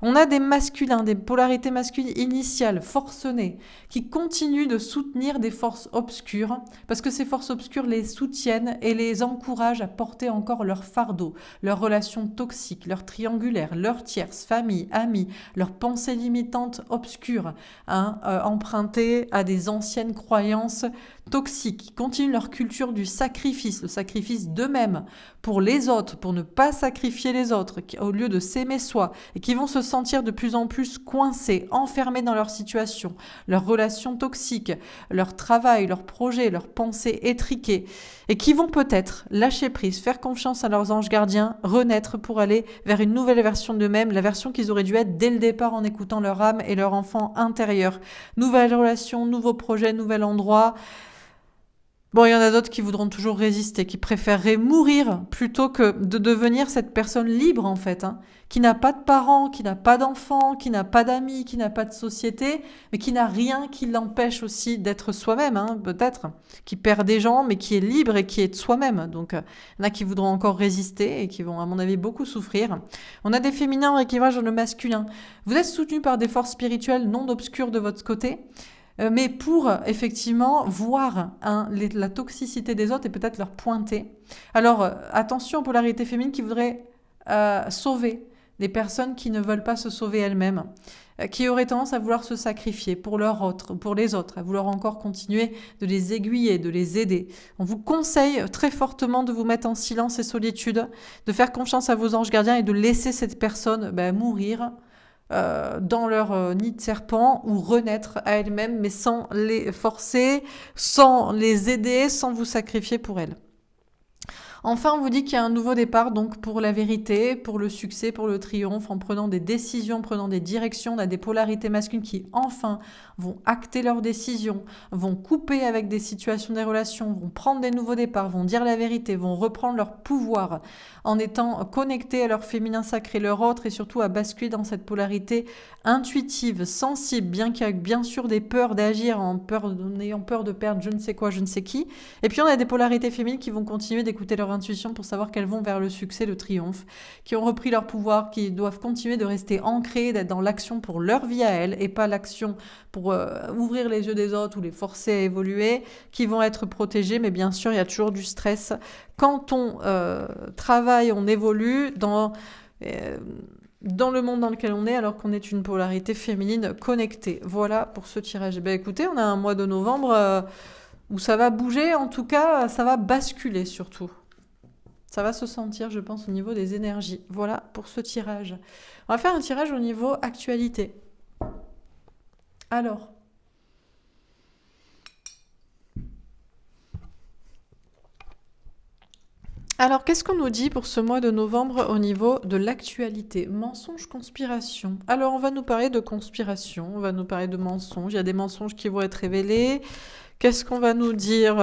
A: On a des masculins, des polarités masculines initiales, forcenées, qui continuent de soutenir des forces obscures, parce que ces forces obscures les soutiennent et les encouragent à porter encore leur fardeau, leurs relations toxiques, leurs triangulaires, leurs tierces, famille, amis, leurs pensées limitantes obscures, empruntées à des anciennes croyances toxiques, qui continuent leur culture du sacrifice, le sacrifice d'eux-mêmes pour les autres, pour ne pas sacrifier les autres, au lieu de s'aimer soi, et qui vont se sentir de plus en plus coincés, enfermés dans leur situation, leurs relations toxiques, leur travail, leurs projets, leurs pensées étriquées, et qui vont peut-être lâcher prise, faire confiance à leurs anges gardiens, renaître pour aller vers une nouvelle version d'eux-mêmes, la version qu'ils auraient dû être dès le départ en écoutant leur âme et leur enfant intérieur. Nouvelle relation, nouveau projet, nouvel endroit. Bon, il y en a d'autres qui voudront toujours résister, qui préféreraient mourir plutôt que de devenir cette personne libre, en fait, qui n'a pas de parents, qui n'a pas d'enfants, qui n'a pas d'amis, qui n'a pas de société, mais qui n'a rien qui l'empêche aussi d'être soi-même, peut-être, qui perd des gens, mais qui est libre et qui est de soi-même. Donc, il y en a qui voudront encore résister et qui vont, à mon avis, beaucoup souffrir. On a des féminins en équilibrage dans le masculin. Vous êtes soutenus par des forces spirituelles non obscures de votre côté, mais pour effectivement voir la toxicité des autres et peut-être leur pointer. Alors attention aux polarités féminines qui voudraient sauver les personnes qui ne veulent pas se sauver elles-mêmes, qui auraient tendance à vouloir se sacrifier pour les autres, à vouloir encore continuer de les aiguiller, de les aider. On vous conseille très fortement de vous mettre en silence et solitude, de faire confiance à vos anges gardiens et de laisser cette personne mourir dans leur nid de serpent ou renaître à elles-mêmes, mais sans les forcer, sans les aider, sans vous sacrifier pour elles. Enfin, on vous dit qu'il y a un nouveau départ donc pour la vérité, pour le succès, pour le triomphe, en prenant des décisions, en prenant des directions. On a des polarités masculines qui enfin vont acter leurs décisions, vont couper avec des situations, des relations, vont prendre des nouveaux départs, vont dire la vérité, vont reprendre leur pouvoir en étant connectés à leur féminin sacré, leur autre, et surtout à basculer dans cette polarité intuitive, sensible, bien qu'il y ait bien sûr des peurs d'agir, en ayant peur de perdre je ne sais quoi, je ne sais qui. Et puis on a des polarités féminines qui vont continuer d'écouter leur intuition pour savoir qu'elles vont vers le succès, le triomphe, qui ont repris leur pouvoir, qui doivent continuer de rester ancrées, d'être dans l'action pour leur vie à elles et pas l'action pour ouvrir les yeux des autres ou les forcer à évoluer, qui vont être protégées, mais bien sûr il y a toujours du stress. Quand on travaille, on évolue dans le monde dans lequel on est, alors qu'on est une polarité féminine connectée. Voilà pour ce tirage. Écoutez, on a un mois de novembre où ça va bouger, en tout cas ça va basculer surtout. Ça va se sentir, je pense, au niveau des énergies. Voilà pour ce tirage. On va faire un tirage au niveau actualité. Alors, qu'est-ce qu'on nous dit pour ce mois de novembre au niveau de l'actualité? Mensonge, conspiration. Alors, on va nous parler de conspiration, on va nous parler de mensonges. Il y a des mensonges qui vont être révélés. Qu'est-ce qu'on va nous dire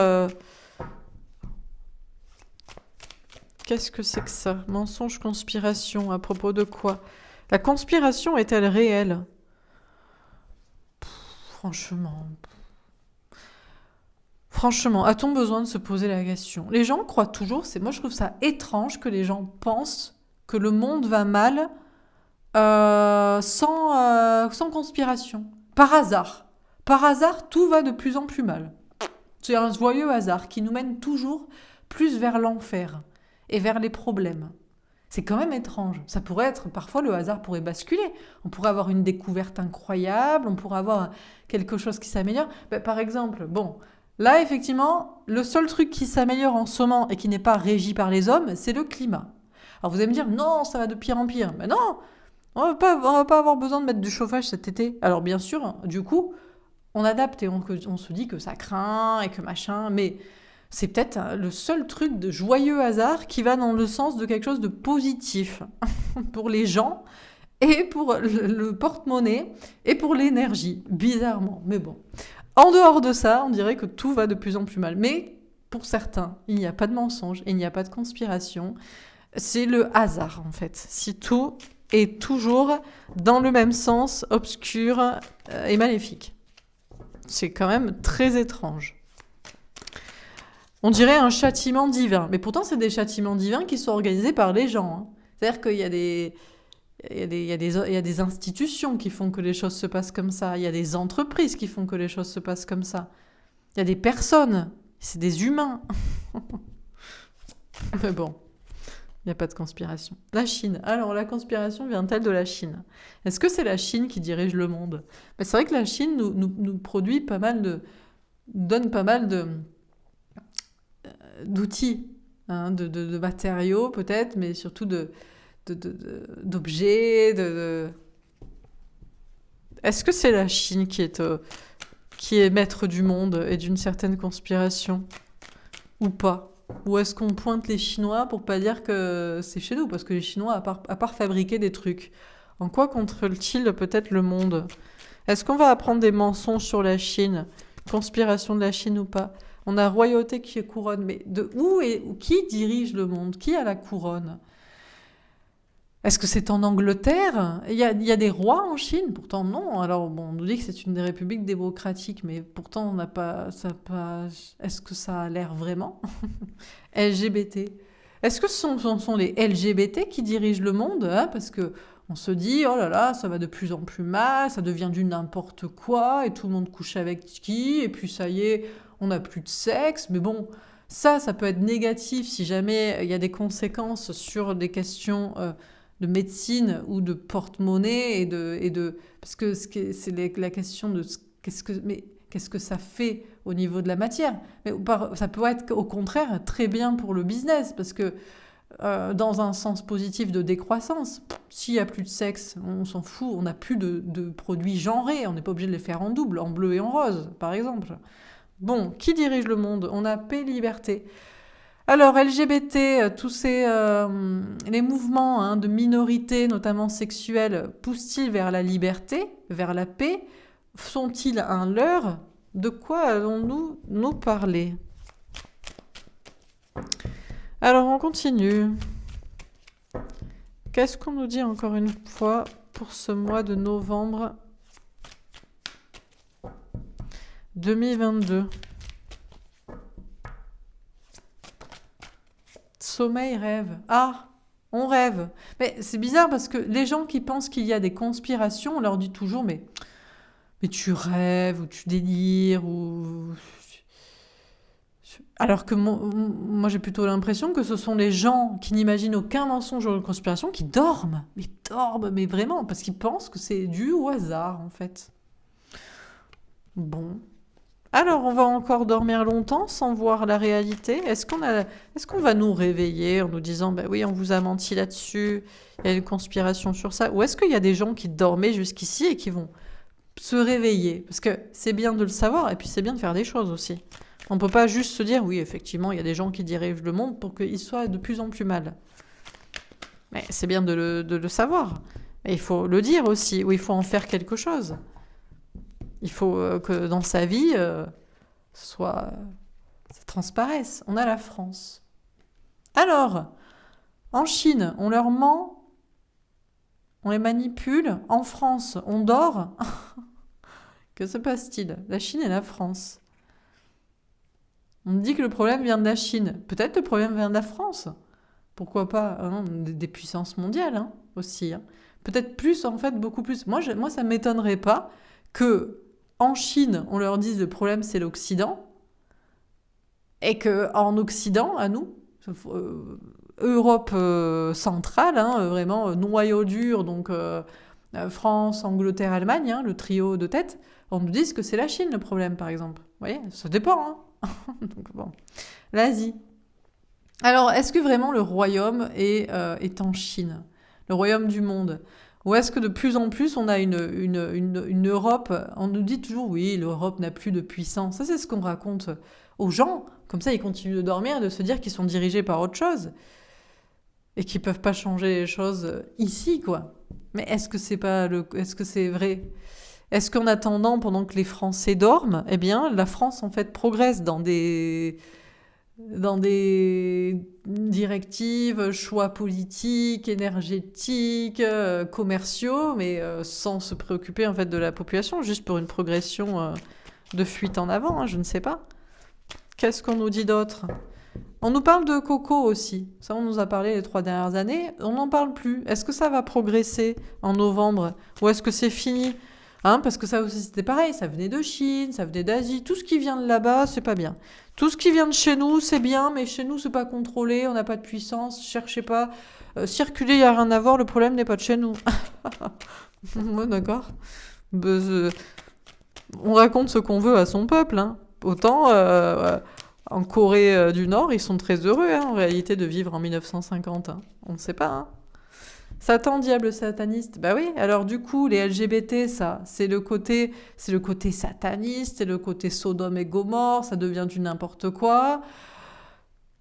A: Qu'est-ce que c'est que ça? Mensonge, conspiration, à propos de quoi? La conspiration est-elle réelle? Franchement, a-t-on besoin de se poser la question? Les gens croient toujours, moi je trouve ça étrange que les gens pensent que le monde va mal sans conspiration. Par hasard. Par hasard, tout va de plus en plus mal. C'est un joyeux hasard qui nous mène toujours plus vers l'enfer et vers les problèmes. C'est quand même étrange. Ça pourrait être, parfois le hasard pourrait basculer. On pourrait avoir une découverte incroyable, on pourrait avoir quelque chose qui s'améliore. Par exemple, Là, effectivement, le seul truc qui s'améliore en ce moment et qui n'est pas régi par les hommes, c'est le climat. Alors vous allez me dire, non, ça va de pire en pire. Mais non, on va pas avoir besoin de mettre du chauffage cet été. Alors bien sûr, du coup, on adapte et on se dit que ça craint et que machin, mais c'est peut-être le seul truc de joyeux hasard qui va dans le sens de quelque chose de positif pour les gens et pour le porte-monnaie et pour l'énergie, bizarrement. Mais bon, en dehors de ça, on dirait que tout va de plus en plus mal. Mais pour certains, il n'y a pas de mensonge et il n'y a pas de conspiration. C'est le hasard, en fait. Si tout est toujours dans le même sens, obscur et maléfique. C'est quand même très étrange. On dirait un châtiment divin. Mais pourtant, c'est des châtiments divins qui sont organisés par les gens. Hein. C'est-à-dire qu'il y a des... Il y a des institutions qui font que les choses se passent comme ça. Il y a des entreprises qui font que les choses se passent comme ça. Il y a des personnes. C'est des humains. Mais bon, il n'y a pas de conspiration. La Chine. Alors, la conspiration vient-elle de la Chine? Est-ce que c'est la Chine qui dirige le monde? C'est vrai que la Chine nous produit pas mal de... donne pas mal d'outils, hein, de matériaux peut-être, mais surtout d'objets. Est-ce que c'est la Chine qui est maître du monde et d'une certaine conspiration? Ou pas? Ou est-ce qu'on pointe les Chinois pour pas dire que c'est chez nous? Parce que les Chinois, à part fabriquer des trucs, en quoi contrôlent-ils peut-être le monde? Est-ce qu'on va apprendre des mensonges sur la Chine? Conspiration de la Chine ou pas? On a royauté qui couronne, mais de où et qui dirige le monde? Qui a la couronne? Est-ce que c'est en Angleterre? Il y a des rois en Chine? Pourtant non. Alors bon, on nous dit que c'est une des républiques démocratiques, mais pourtant on n'a pas, ça a pas. Est-ce que ça a l'air vraiment? LGBT. Est-ce que ce sont les LGBT qui dirigent le monde, hein? Parce que on se dit, oh là là, ça va de plus en plus mal, ça devient du n'importe quoi, et tout le monde couche avec qui, et puis ça y est, on n'a plus de sexe. Mais bon, ça peut être négatif si jamais il y a des conséquences sur des questions de médecine ou de porte-monnaie parce que c'est la question de qu'est-ce que ça fait au niveau de la matière. Mais ça peut être au contraire très bien pour le business parce que dans un sens positif de décroissance, s'il n'y a plus de sexe, on s'en fout, on n'a plus de produits genrés, on n'est pas obligé de les faire en double, en bleu et en rose, par exemple. Bon, qui dirige le monde? On a paix, liberté. Alors, LGBT, les mouvements de minorités, notamment sexuelles, poussent-ils vers la liberté, vers la paix? Sont-ils un leurre? De quoi allons-nous nous parler? Alors, on continue. Qu'est-ce qu'on nous dit encore une fois pour ce mois de novembre 2022? Sommeil, rêve. Ah, on rêve. Mais c'est bizarre parce que les gens qui pensent qu'il y a des conspirations, on leur dit toujours, mais tu rêves ou tu délires ou... Alors que moi j'ai plutôt l'impression que ce sont les gens qui n'imaginent aucun mensonge ou conspiration qui dorment. Mais vraiment, parce qu'ils pensent que c'est dû au hasard en fait. Bon. Alors, on va encore dormir longtemps sans voir la réalité? Est-ce qu'on va nous réveiller en nous disant, bah oui, on vous a menti là-dessus, il y a une conspiration sur ça? Ou est-ce qu'il y a des gens qui dormaient jusqu'ici et qui vont se réveiller? Parce que c'est bien de le savoir et puis c'est bien de faire des choses aussi. On ne peut pas juste se dire, oui, effectivement, il y a des gens qui dirigent le monde pour qu'il soit de plus en plus mal. Mais c'est bien de le savoir. Mais il faut le dire aussi, ou il faut en faire quelque chose. Il faut que dans sa vie, ça transparaisse. On a la France. Alors, en Chine, on leur ment, on les manipule. En France, on dort. Que se passe-t-il? La Chine et la France. On dit que le problème vient de la Chine. Peut-être le problème vient de la France. Pourquoi pas hein, des puissances mondiales hein, aussi. Hein. Peut-être plus, en fait, beaucoup plus. Moi ça ne m'étonnerait pas que en Chine, on leur dise le problème c'est l'Occident et qu'en Occident, à nous, Europe centrale, hein, vraiment noyau dur, donc France, Angleterre, Allemagne, hein, le trio de tête, on nous dise que c'est la Chine le problème par exemple. Vous voyez, ça dépend. Hein. Donc bon, l'Asie. Alors, est-ce que vraiment le royaume est en Chine? Le royaume du monde? Ou est-ce que de plus en plus on a une Europe? On nous dit toujours, oui, l'Europe n'a plus de puissance. Ça, c'est ce qu'on raconte aux gens. Comme ça, ils continuent de dormir et de se dire qu'ils sont dirigés par autre chose. Et qu'ils peuvent pas changer les choses ici, quoi. Mais est-ce que c'est vrai? Est-ce qu'en attendant, pendant que les Français dorment, eh bien, la France, en fait, progresse dans des directives, choix politiques, énergétiques, commerciaux, mais sans se préoccuper, en fait, de la population, juste pour une progression de fuite en avant, hein, je ne sais pas. Qu'est-ce qu'on nous dit d'autre? On nous parle de coco aussi. Ça, on nous a parlé les 3 dernières années. On n'en parle plus. Est-ce que ça va progresser en novembre? Ou est-ce que c'est fini? Hein, parce que ça aussi, c'était pareil. Ça venait de Chine, ça venait d'Asie. Tout ce qui vient de là-bas, c'est pas bien. Tout ce qui vient de chez nous, c'est bien, mais chez nous, c'est pas contrôlé. On n'a pas de puissance. Cherchez pas. Circuler, il n'y a rien à voir. Le problème n'est pas de chez nous. Ouais, d'accord. On raconte ce qu'on veut à son peuple. Hein. Autant... en Corée du Nord, ils sont très heureux, hein, en réalité, de vivre en 1950. Hein. On ne sait pas. Hein. Satan, diable, sataniste. Bah oui, alors du coup, les LGBT, ça, c'est le côté sataniste, c'est le côté Sodome et Gomorre, ça devient du n'importe quoi.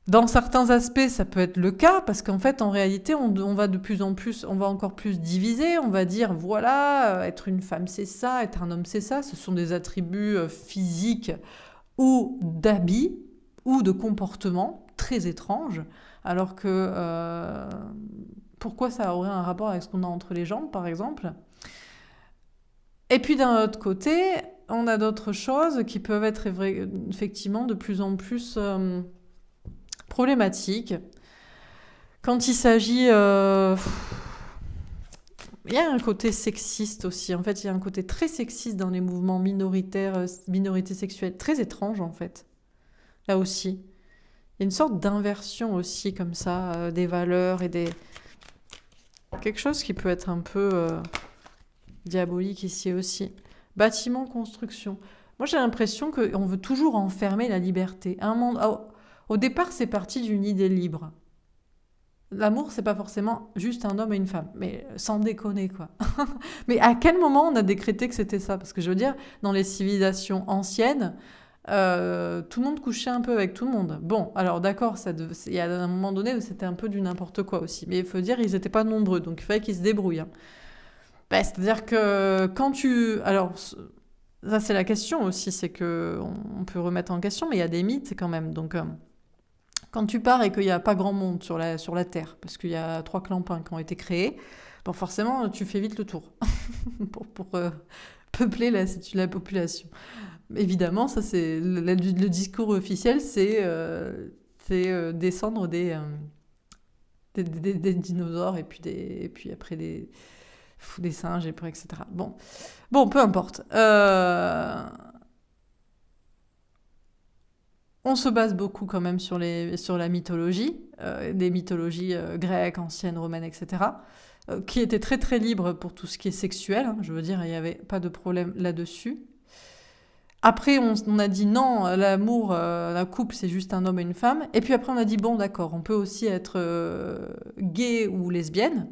A: Dans certains aspects, ça peut être le cas, parce qu'en fait, en réalité, on va de plus en plus, on va encore plus diviser, on va dire, voilà, être une femme, c'est ça, être un homme, c'est ça, ce sont des attributs physiques ou d'habits, ou de comportements très étranges, alors que pourquoi ça aurait un rapport avec ce qu'on a entre les jambes, par exemple? Et puis d'un autre côté, on a d'autres choses qui peuvent être effectivement de plus en plus problématiques. Quand il s'agit... il y a un côté sexiste aussi. En fait, il y a un côté très sexiste dans les mouvements minoritaires, minorités sexuelles, très étrange en fait. Là aussi. Il y a une sorte d'inversion aussi comme ça, des valeurs et des... Quelque chose qui peut être un peu diabolique ici aussi. Bâtiment, construction. Moi j'ai l'impression qu'on veut toujours enfermer la liberté. Au départ c'est parti d'une idée libre. L'amour c'est pas forcément juste un homme et une femme. Mais sans déconner quoi. Mais à quel moment on a décrété que c'était ça? Parce que je veux dire, dans les civilisations anciennes... tout le monde couchait un peu avec tout le monde. Bon, alors d'accord, il y a un moment donné où c'était un peu du n'importe quoi aussi. Mais il faut dire, ils n'étaient pas nombreux, donc il fallait qu'ils se débrouillent. Hein. Ben, c'est-à-dire que quand tu... Alors, ça c'est la question aussi, c'est que on peut remettre en question, mais il y a des mythes quand même. Donc, quand tu pars et qu'il n'y a pas grand monde sur la Terre, parce qu'il y a 3 clampins qui ont été créés, bon, forcément, tu fais vite le tour pour peupler la population. Évidemment, ça c'est le discours officiel, c'est descendre des dinosaures et puis après des singes et puis etc. Bon, peu importe. On se base beaucoup quand même sur la mythologie, des mythologies grecques, anciennes, romaines, etc. Qui étaient très très libres pour tout ce qui est sexuel. Hein, je veux dire, il n'y avait pas de problème là-dessus. Après, on a dit non, l'amour, la couple, c'est juste un homme et une femme. Et puis après, on a dit bon, d'accord, on peut aussi être gay ou lesbienne.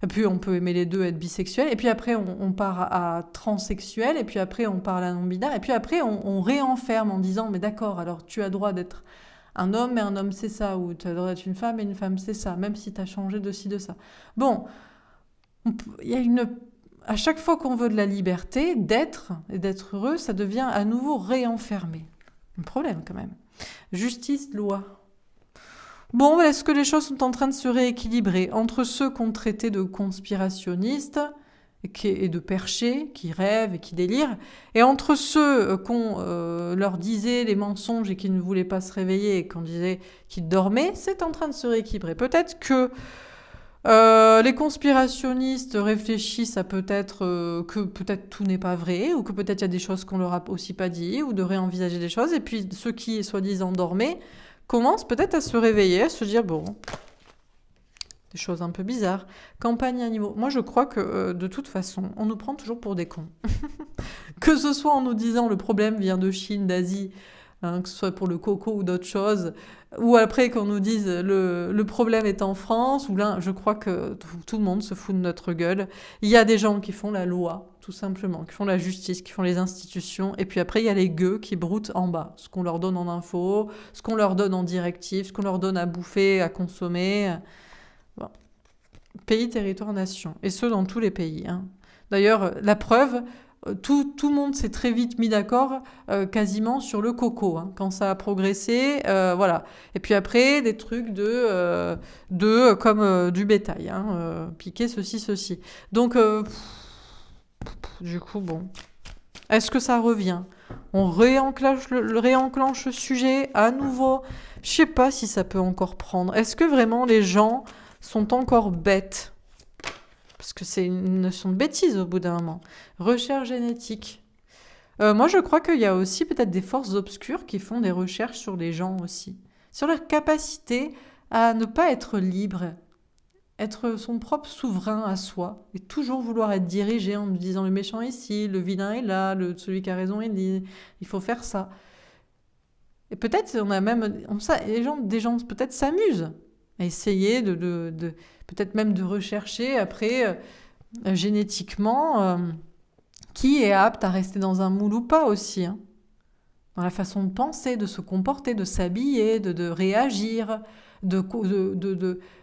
A: Et puis, on peut aimer les deux, être bisexuel. Et puis après, on part à transsexuel. Et puis après, on part à la non-binaire. Et puis après, on réenferme en disant mais d'accord, alors tu as droit d'être un homme et un homme, c'est ça. Ou tu as droit d'être une femme et une femme, c'est ça. Même si tu as changé de ci, de ça. Bon, il y a à chaque fois qu'on veut de la liberté, d'être et d'être heureux, ça devient à nouveau réenfermé. Un problème quand même. Justice, loi. Bon, est-ce que les choses sont en train de se rééquilibrer entre ceux qu'on traitait de conspirationnistes et de perchés, qui rêvent et qui délirent, et entre ceux qu'on leur disait les mensonges et qui ne voulaient pas se réveiller et qu'on disait qu'ils dormaient, c'est en train de se rééquilibrer. Peut-être que les conspirationnistes réfléchissent à peut-être que peut-être tout n'est pas vrai, ou que peut-être il y a des choses qu'on leur a aussi pas dit, ou de réenvisager des choses. Et puis ceux qui, soi-disant, dormaient, commencent peut-être à se réveiller, à se dire, bon, des choses un peu bizarres. Campagne animaux. Moi, je crois que, de toute façon, on nous prend toujours pour des cons. Que ce soit en nous disant le problème vient de Chine, d'Asie, hein, que ce soit pour le coco ou d'autres choses. Ou après qu'on nous dise le problème est en France, ou là je crois que tout le monde se fout de notre gueule. Il y a des gens qui font la loi, tout simplement, qui font la justice, qui font les institutions, et puis après il y a les gueux qui broutent en bas, ce qu'on leur donne en info, ce qu'on leur donne en directive, ce qu'on leur donne à bouffer, à consommer. Bon. Pays, territoire, nation, et ce dans tous les pays, hein. D'ailleurs, la preuve, tout le monde s'est très vite mis d'accord quasiment sur le coco, hein, quand ça a progressé, voilà. Et puis après, des trucs comme du bétail, hein, piquer ceci. Donc, du coup, bon. Est-ce que ça revient? On réenclenche le sujet à nouveau. Je sais pas si ça peut encore prendre. Est-ce que vraiment les gens sont encore bêtes? Parce que c'est une notion de bêtise au bout d'un moment. Recherche génétique. Moi, je crois qu'il y a aussi peut-être des forces obscures qui font des recherches sur les gens aussi. Sur leur capacité à ne pas être libre, être son propre souverain à soi, et toujours vouloir être dirigé en nous disant le méchant est ici, le vilain est là, celui qui a raison est dit, il faut faire ça. Et peut-être on a même des gens peut-être s'amusent à essayer peut-être même de rechercher après génétiquement qui est apte à rester dans un moule ou pas aussi, hein. Dans la façon de penser, de se comporter, de s'habiller, de réagir, de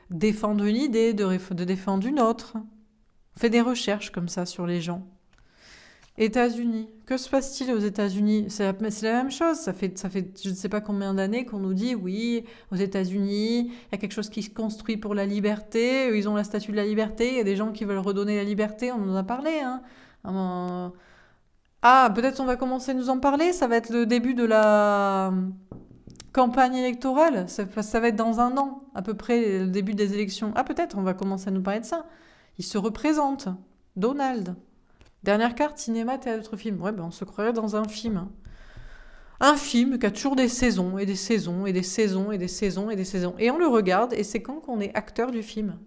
A: défendre une idée, de défendre une autre. On fait des recherches comme ça sur les gens. États-Unis. Que se passe-t-il aux États-Unis? C'est la même chose. Ça fait je ne sais pas combien d'années qu'on nous dit oui, aux États-Unis, il y a quelque chose qui se construit pour la liberté. Eux, ils ont la statue de la liberté. Il y a des gens qui veulent redonner la liberté. On en a parlé, hein. Ah, peut-être on va commencer à nous en parler. Ça va être le début de la campagne électorale. Ça va être dans un an, à peu près, le début des élections. Ah, peut-être on va commencer à nous parler de ça. Il se représente. Donald. Dernière carte, cinéma, théâtre, film. Ouais, ben on se croirait dans un film, hein. Un film qui a toujours des saisons, et des saisons, et des saisons, et des saisons, et des saisons. Et on le regarde, et c'est quand qu'on est acteur du film.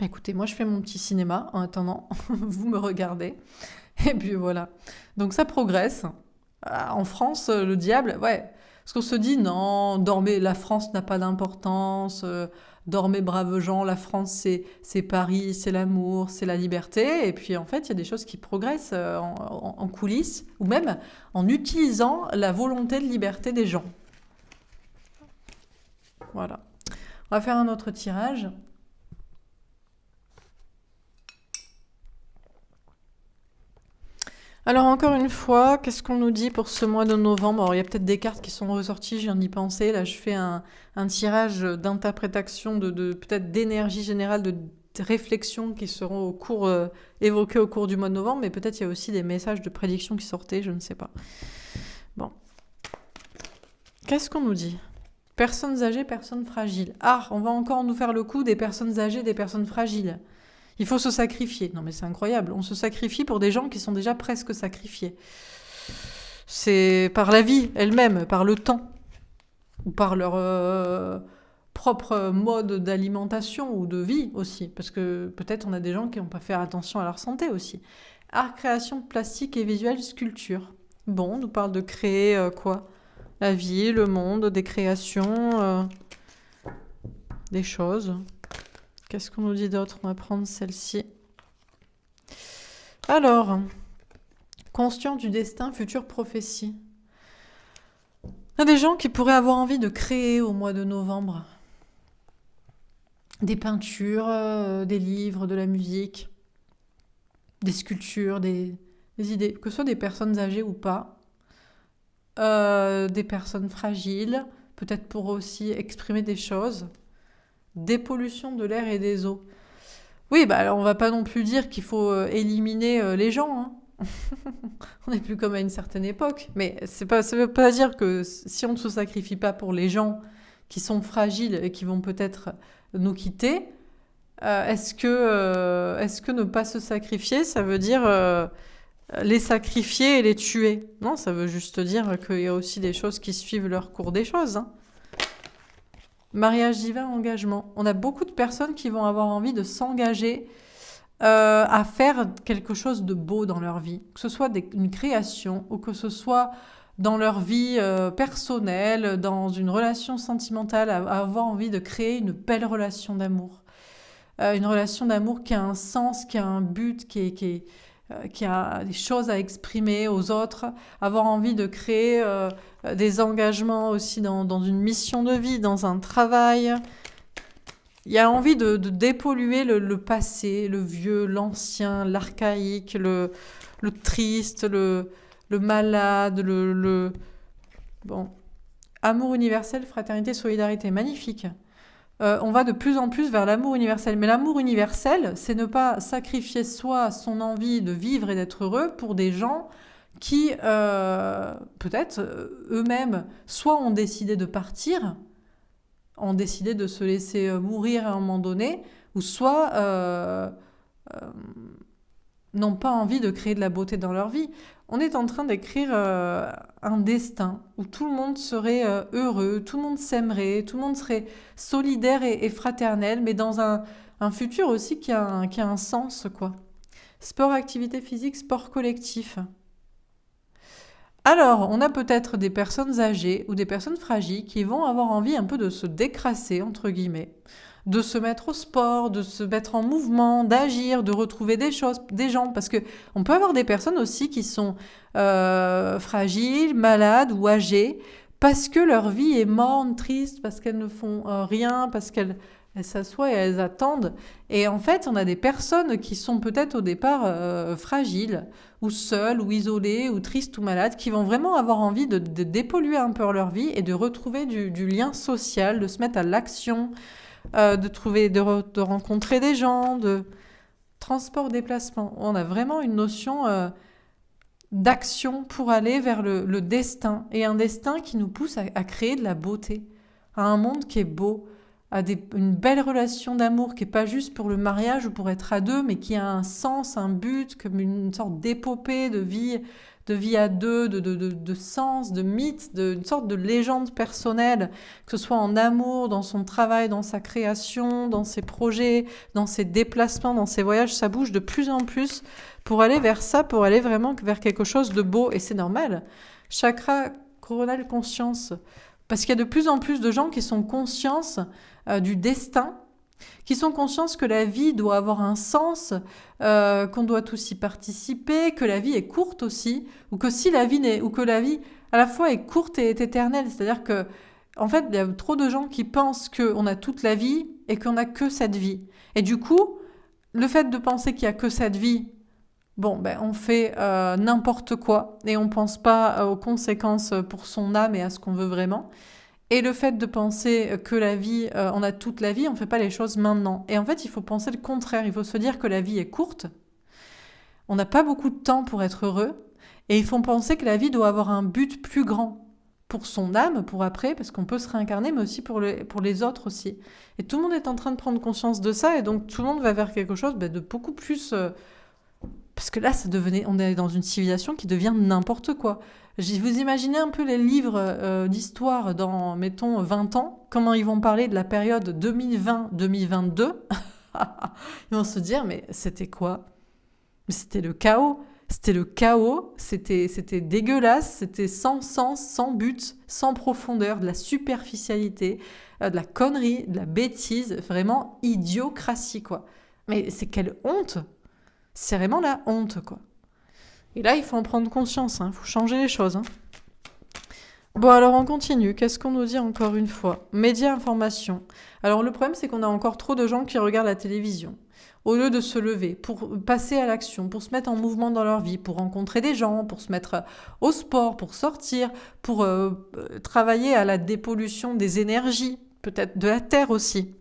A: Écoutez, moi je fais mon petit cinéma en attendant, vous me regardez. Et puis voilà. Donc ça progresse. En France, le diable, ouais. Parce qu'on se dit, non, dormez, la France n'a pas d'importance, dormez braves gens, la France c'est Paris, c'est l'amour, c'est la liberté. Et puis en fait, il y a des choses qui progressent en coulisses, ou même en utilisant la volonté de liberté des gens. Voilà. On va faire un autre tirage. Alors encore une fois, qu'est-ce qu'on nous dit pour ce mois de novembre? Alors il y a peut-être des cartes qui sont ressorties, je viens d'y penser. Là je fais un tirage d'interprétation, peut-être d'énergie générale, de réflexions qui seront évoquées au cours du mois de novembre, mais peut-être il y a aussi des messages de prédiction qui sortaient, je ne sais pas. Bon. Qu'est-ce qu'on nous dit? Personnes âgées, personnes fragiles. Ah, on va encore nous faire le coup des personnes âgées, des personnes fragiles. Il faut se sacrifier. Non mais c'est incroyable. On se sacrifie pour des gens qui sont déjà presque sacrifiés. C'est par la vie elle-même, par le temps, ou par leur propre mode d'alimentation ou de vie aussi. Parce que peut-être on a des gens qui n'ont pas fait attention à leur santé aussi. Art, création, plastique et visuel, sculpture. Bon, on nous parle de créer quoi? La vie, le monde, des créations, des choses. Qu'est-ce qu'on nous dit d'autre? On va prendre celle-ci. Alors, conscient du destin, future prophétie. Il y a des gens qui pourraient avoir envie de créer au mois de novembre. Des peintures, des livres, de la musique, des sculptures, des idées. Que ce soit des personnes âgées ou pas. Des personnes fragiles, peut-être pour aussi exprimer des choses. Dépollution de l'air et des eaux. Oui, bah alors on va pas non plus dire qu'il faut éliminer les gens, hein. On n'est plus comme à une certaine époque. Mais ça veut pas dire que si on ne se sacrifie pas pour les gens qui sont fragiles et qui vont peut-être nous quitter, est-ce que ne pas se sacrifier, ça veut dire les sacrifier et les tuer? Non, ça veut juste dire qu'il y a aussi des choses qui suivent leur cours des choses, hein. Mariage divin, engagement. On a beaucoup de personnes qui vont avoir envie de s'engager à faire quelque chose de beau dans leur vie, que ce soit une création ou que ce soit dans leur vie personnelle, dans une relation sentimentale, à avoir envie de créer une belle relation d'amour. Une relation d'amour qui a un sens, qui a un but, qui a des choses à exprimer aux autres, avoir envie de créer des engagements aussi dans une mission de vie, dans un travail. Il y a envie de dépolluer le passé, le vieux, l'ancien, l'archaïque, le triste, le malade, Bon. Amour universel, fraternité, solidarité, magnifique. On va de plus en plus vers l'amour universel. Mais l'amour universel, c'est ne pas sacrifier soi, son envie de vivre et d'être heureux pour des gens qui, peut-être, eux-mêmes, soit ont décidé de partir, ont décidé de se laisser mourir à un moment donné, ou soit n'ont pas envie de créer de la beauté dans leur vie. On est en train d'écrire un destin où tout le monde serait heureux, tout le monde s'aimerait, tout le monde serait solidaire et fraternel, mais dans un futur aussi qui a un sens, quoi. Sport, activité physique, sport collectif. Alors, on a peut-être des personnes âgées ou des personnes fragiles qui vont avoir envie un peu de se décrasser, entre guillemets, de se mettre au sport, de se mettre en mouvement, d'agir, de retrouver des choses, des gens. Parce que on peut avoir des personnes aussi qui sont fragiles, malades ou âgées, parce que leur vie est morne, triste, parce qu'elles ne font rien, parce qu'elles s'assoient et elles attendent. Et en fait, on a des personnes qui sont peut-être au départ fragiles, ou seules, ou isolées, ou tristes, ou malades, qui vont vraiment avoir envie de dépolluer un peu leur vie et de retrouver du lien social, de se mettre à l'action, de rencontrer des gens, de transport, déplacement. On a vraiment une notion d'action pour aller vers le destin, et un destin qui nous pousse à créer de la beauté, à un monde qui est beau, une belle relation d'amour qui n'est pas juste pour le mariage ou pour être à deux, mais qui a un sens, un but, comme une sorte d'épopée de vie à deux, de sens, de mythe, une sorte de légende personnelle, que ce soit en amour, dans son travail, dans sa création, dans ses projets, dans ses déplacements, dans ses voyages. Ça bouge de plus en plus pour aller vers ça, pour aller vraiment vers quelque chose de beau. Et c'est normal. Chakra coronal conscience. Parce qu'il y a de plus en plus de gens qui sont conscients du destin, qui sont conscients que la vie doit avoir un sens, qu'on doit tous y participer, que la vie est courte aussi, ou que si la vie ou que la vie à la fois est courte et est éternelle. C'est-à-dire que, en fait, il y a trop de gens qui pensent qu'on a toute la vie et qu'on n'a que cette vie. Et du coup, le fait de penser qu'il n'y a que cette vie, bon, ben, on fait n'importe quoi et on pense pas aux conséquences pour son âme et à ce qu'on veut vraiment. Et le fait de penser que la vie, on a toute la vie, on fait pas les choses maintenant. Et en fait, il faut penser le contraire. Il faut se dire que la vie est courte. On n'a pas beaucoup de temps pour être heureux. Et il faut penser que la vie doit avoir un but plus grand pour son âme, pour après, parce qu'on peut se réincarner, mais aussi pour les autres aussi. Et tout le monde est en train de prendre conscience de ça, et donc tout le monde va vers quelque chose de beaucoup plus... parce que là, on est dans une civilisation qui devient n'importe quoi. Vous imaginez un peu les livres d'histoire dans, mettons, 20 ans, comment ils vont parler de la période 2020-2022. Ils vont se dire, mais c'était quoi? Mais c'était le chaos. C'était le chaos, c'était dégueulasse, c'était sans sens, sans but, sans profondeur, de la superficialité, de la connerie, de la bêtise, vraiment idiocratie, quoi. Mais c'est quelle honte! C'est vraiment la honte, quoi. Et là, il faut en prendre conscience, il faut changer les choses. Bon, alors on continue. Qu'est-ce qu'on nous dit encore une fois? Médias, information. Alors le problème, c'est qu'on a encore trop de gens qui regardent la télévision. Au lieu de se lever, pour passer à l'action, pour se mettre en mouvement dans leur vie, pour rencontrer des gens, pour se mettre au sport, pour sortir, pour travailler à la dépollution des énergies, peut-être de la terre aussi.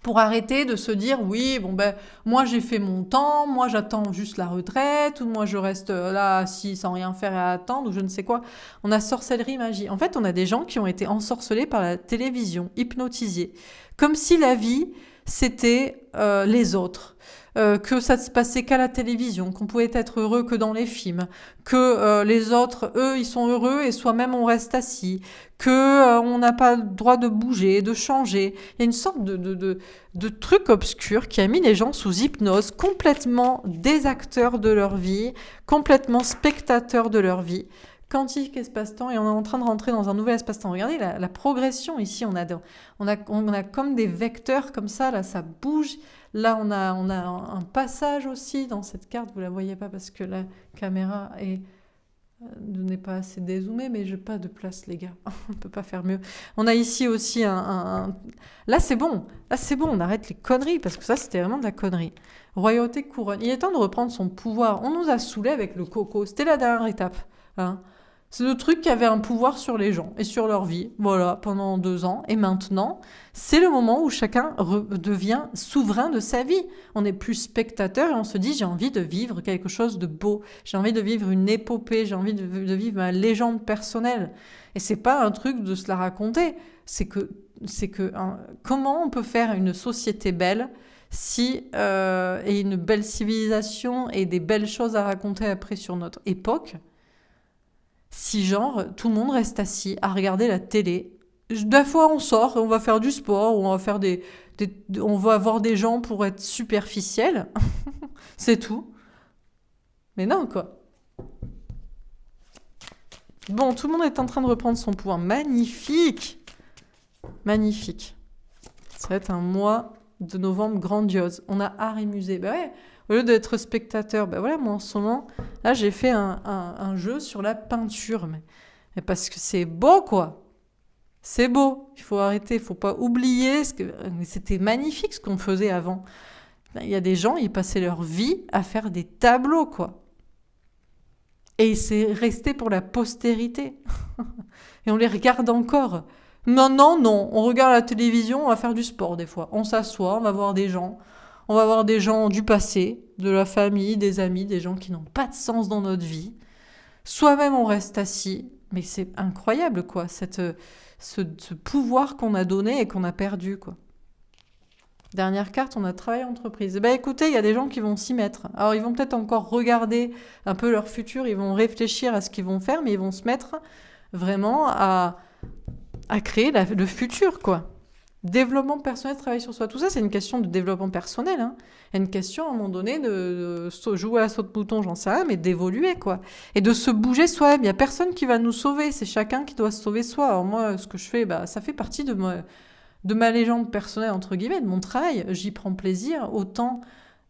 A: Pour arrêter de se dire oui, bon ben moi j'ai fait mon temps, moi j'attends juste la retraite, ou moi je reste là assis sans rien faire et à attendre, ou je ne sais quoi. On a sorcellerie, magie. En fait, on a des gens qui ont été ensorcelés par la télévision, hypnotisés. Comme si la vie, c'était les autres. Que ça ne se passait qu'à la télévision, qu'on pouvait être heureux que dans les films, que les autres, eux, ils sont heureux et soi-même on reste assis, que on n'a pas le droit de bouger, de changer. Il y a une sorte de truc obscur qui a mis les gens sous hypnose, complètement des acteurs de leur vie, complètement spectateurs de leur vie. Quantique espace-temps, et on est en train de rentrer dans un nouvel espace-temps. Regardez la progression ici, on a comme des vecteurs comme ça, là ça bouge. Là on a un passage aussi dans cette carte, vous la voyez pas parce que la caméra n'est pas assez dézoomée, mais j'ai pas de place les gars, on peut pas faire mieux. On a ici aussi Là c'est bon, on arrête les conneries, parce que ça c'était vraiment de la connerie. Royauté couronne, il est temps de reprendre son pouvoir. On nous a saoulés avec le coco, c'était la dernière étape, hein. C'est le truc qui avait un pouvoir sur les gens et sur leur vie, voilà, pendant 2 ans. Et maintenant, c'est le moment où chacun devient souverain de sa vie. On n'est plus spectateur et on se dit, j'ai envie de vivre quelque chose de beau. J'ai envie de vivre une épopée, j'ai envie de vivre ma légende personnelle. Et c'est pas un truc de se la raconter. Comment on peut faire une société belle et une belle civilisation et des belles choses à raconter après sur notre époque, si genre tout le monde reste assis à regarder la télé. Des fois on sort, on va faire du sport, ou on va faire on va avoir des gens pour être superficiels, c'est tout. Mais non quoi. Bon, tout le monde est en train de reprendre son pouvoir. Magnifique, magnifique. Ça va être un mois de novembre grandiose. On a art et musée. Bah ouais. Au lieu d'être spectateur, ben voilà, moi en ce moment, là j'ai fait un jeu sur la peinture, mais parce que c'est beau quoi, c'est beau, il faut arrêter, il faut pas oublier, c'était magnifique ce qu'on faisait avant. Il y a des gens, ils passaient leur vie à faire des tableaux quoi, et c'est resté pour la postérité, et on les regarde encore. Non, on regarde la télévision, on va faire du sport des fois, on s'assoit, on va voir des gens. On va voir des gens du passé, de la famille, des amis, des gens qui n'ont pas de sens dans notre vie. Soi-même, on reste assis. Mais c'est incroyable, quoi, ce pouvoir qu'on a donné et qu'on a perdu, quoi. Dernière carte, on a travail entreprise. Ben écoutez, il y a des gens qui vont s'y mettre. Alors, ils vont peut-être encore regarder un peu leur futur, ils vont réfléchir à ce qu'ils vont faire, mais ils vont se mettre vraiment à créer le futur, quoi. Développement personnel, travail sur soi. Tout ça, c'est une question de développement personnel. Hein. Il y a une question, à un moment donné, de jouer à la saute-mouton, j'en sais rien, mais d'évoluer, quoi. Et de se bouger soi-même. Il n'y a personne qui va nous sauver. C'est chacun qui doit se sauver soi. Alors moi, ce que je fais, ça fait partie de ma légende personnelle, entre guillemets, de mon travail. J'y prends plaisir, autant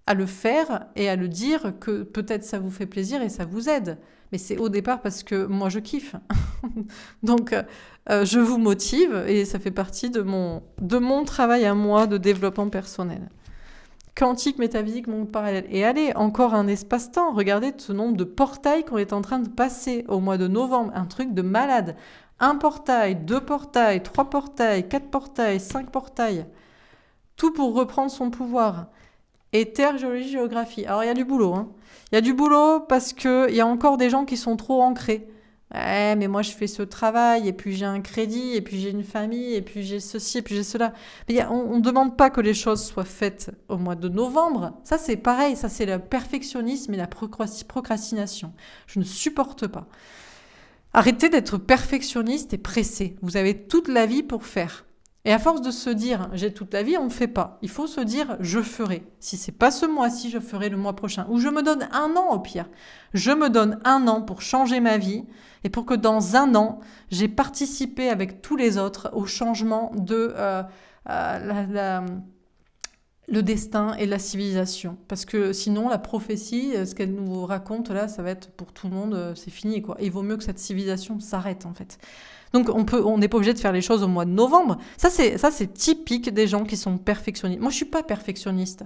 A: à le faire et à le dire que peut-être ça vous fait plaisir et ça vous aide. Mais c'est au départ parce que moi, je kiffe. Donc, je vous motive et ça fait partie de mon travail à moi de développement personnel. Quantique, métaphysique, monde parallèle. Et allez, encore un espace-temps. Regardez ce nombre de portails qu'on est en train de passer au mois de novembre. Un truc de malade. 1 portail, 2 portails, 3 portails, 4 portails, 5 portails. Tout pour reprendre son pouvoir. Et terre, géologie, géographie. Alors, il y a du boulot. Hein. Il y a du boulot parce qu'il y a encore des gens qui sont trop ancrés. Ouais, mais moi je fais ce travail, et puis j'ai un crédit, et puis j'ai une famille, et puis j'ai ceci, et puis j'ai cela. Mais on ne demande pas que les choses soient faites au mois de novembre. Ça c'est pareil, ça c'est le perfectionnisme et la procrastination. Je ne supporte pas. Arrêtez d'être perfectionniste et pressé. Vous avez toute la vie pour faire. Et à force de se dire j'ai toute la vie, on ne fait pas. Il faut se dire je ferai. Si c'est pas ce mois-ci, je ferai le mois prochain. Ou je me donne 1 an au pire. Je me donne 1 an pour changer ma vie et pour que dans 1 an, j'ai participé avec tous les autres au changement de le destin et la civilisation. Parce que sinon, la prophétie, ce qu'elle nous raconte là, ça va être pour tout le monde, c'est fini, quoi. Et il vaut mieux que cette civilisation s'arrête, en fait. Donc on n'est pas obligé de faire les choses au mois de novembre. Ça c'est typique des gens qui sont perfectionnistes. Moi je suis pas perfectionniste.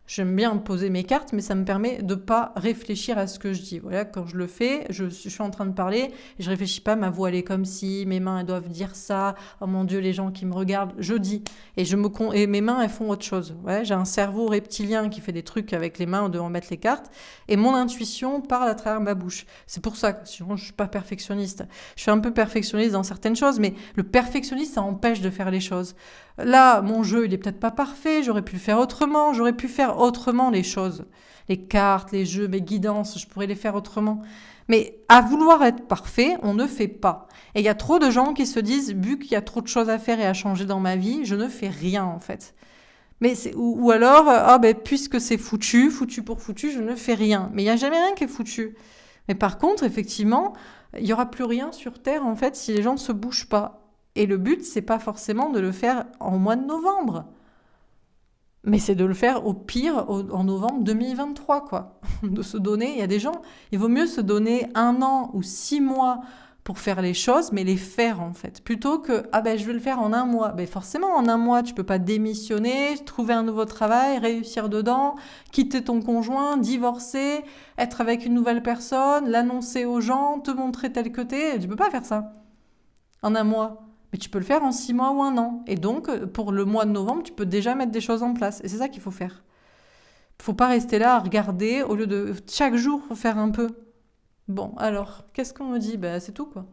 A: J'aime bien poser mes cartes, mais ça me permet de pas réfléchir à ce que je dis. Voilà, quand je le fais, je suis en train de parler, et je réfléchis pas, ma voix elle est comme si, mes mains elles doivent dire ça, oh mon Dieu les gens qui me regardent, je dis, et mes mains elles font autre chose. Ouais, j'ai un cerveau reptilien qui fait des trucs avec les mains en devant mettre les cartes, et mon intuition parle à travers ma bouche. C'est pour ça que sinon je suis pas perfectionniste. Je suis un peu perfectionniste dans certaines choses, mais le perfectionnisme, ça empêche de faire les choses. Là, mon jeu, il est peut-être pas parfait, j'aurais pu le faire autrement, j'aurais pu faire autrement les choses. Les cartes, les jeux, mes guidances, je pourrais les faire autrement. Mais à vouloir être parfait, on ne fait pas. Et il y a trop de gens qui se disent, vu qu'il y a trop de choses à faire et à changer dans ma vie, je ne fais rien en fait. Ou alors, puisque c'est foutu, foutu pour foutu, je ne fais rien. Mais il n'y a jamais rien qui est foutu. Mais par contre, effectivement, il n'y aura plus rien sur Terre en fait si les gens ne se bougent pas. Et le but, c'est pas forcément de le faire en mois de novembre. Mais c'est de le faire au pire en novembre 2023, quoi. De se donner, il y a des gens, il vaut mieux se donner 1 an ou 6 mois pour faire les choses, mais les faire en fait. Plutôt que, je vais le faire en 1 mois. Ben forcément, en 1 mois, tu peux pas démissionner, trouver un nouveau travail, réussir dedans, quitter ton conjoint, divorcer, être avec une nouvelle personne, l'annoncer aux gens, te montrer tel que t'es. Tu peux pas faire ça en 1 mois. Mais tu peux le faire en 6 mois ou 1 an. Et donc, pour le mois de novembre, tu peux déjà mettre des choses en place. Et c'est ça qu'il faut faire. Il faut pas rester là à regarder au lieu de chaque jour faire un peu. Bon, alors, qu'est-ce qu'on me dit? C'est tout, quoi.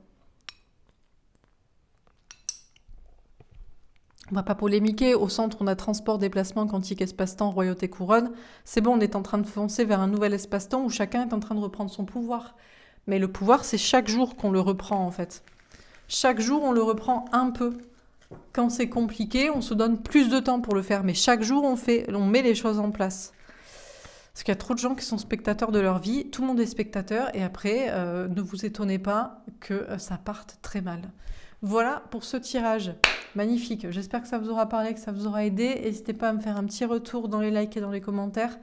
A: On va pas polémiquer. Au centre, on a transport, déplacement, quantique, espace-temps, royauté, couronne. C'est bon, on est en train de foncer vers un nouvel espace-temps où chacun est en train de reprendre son pouvoir. Mais le pouvoir, c'est chaque jour qu'on le reprend, en fait. Chaque jour, on le reprend un peu. Quand c'est compliqué, on se donne plus de temps pour le faire. Mais chaque jour, on met les choses en place. Parce qu'il y a trop de gens qui sont spectateurs de leur vie. Tout le monde est spectateur. Et après, ne vous étonnez pas que ça parte très mal. Voilà pour ce tirage. Magnifique. J'espère que ça vous aura parlé, que ça vous aura aidé. N'hésitez pas à me faire un petit retour dans les likes et dans les commentaires.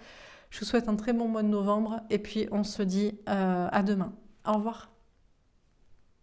A: Je vous souhaite un très bon mois de novembre. Et puis, on se dit à demain. Au revoir.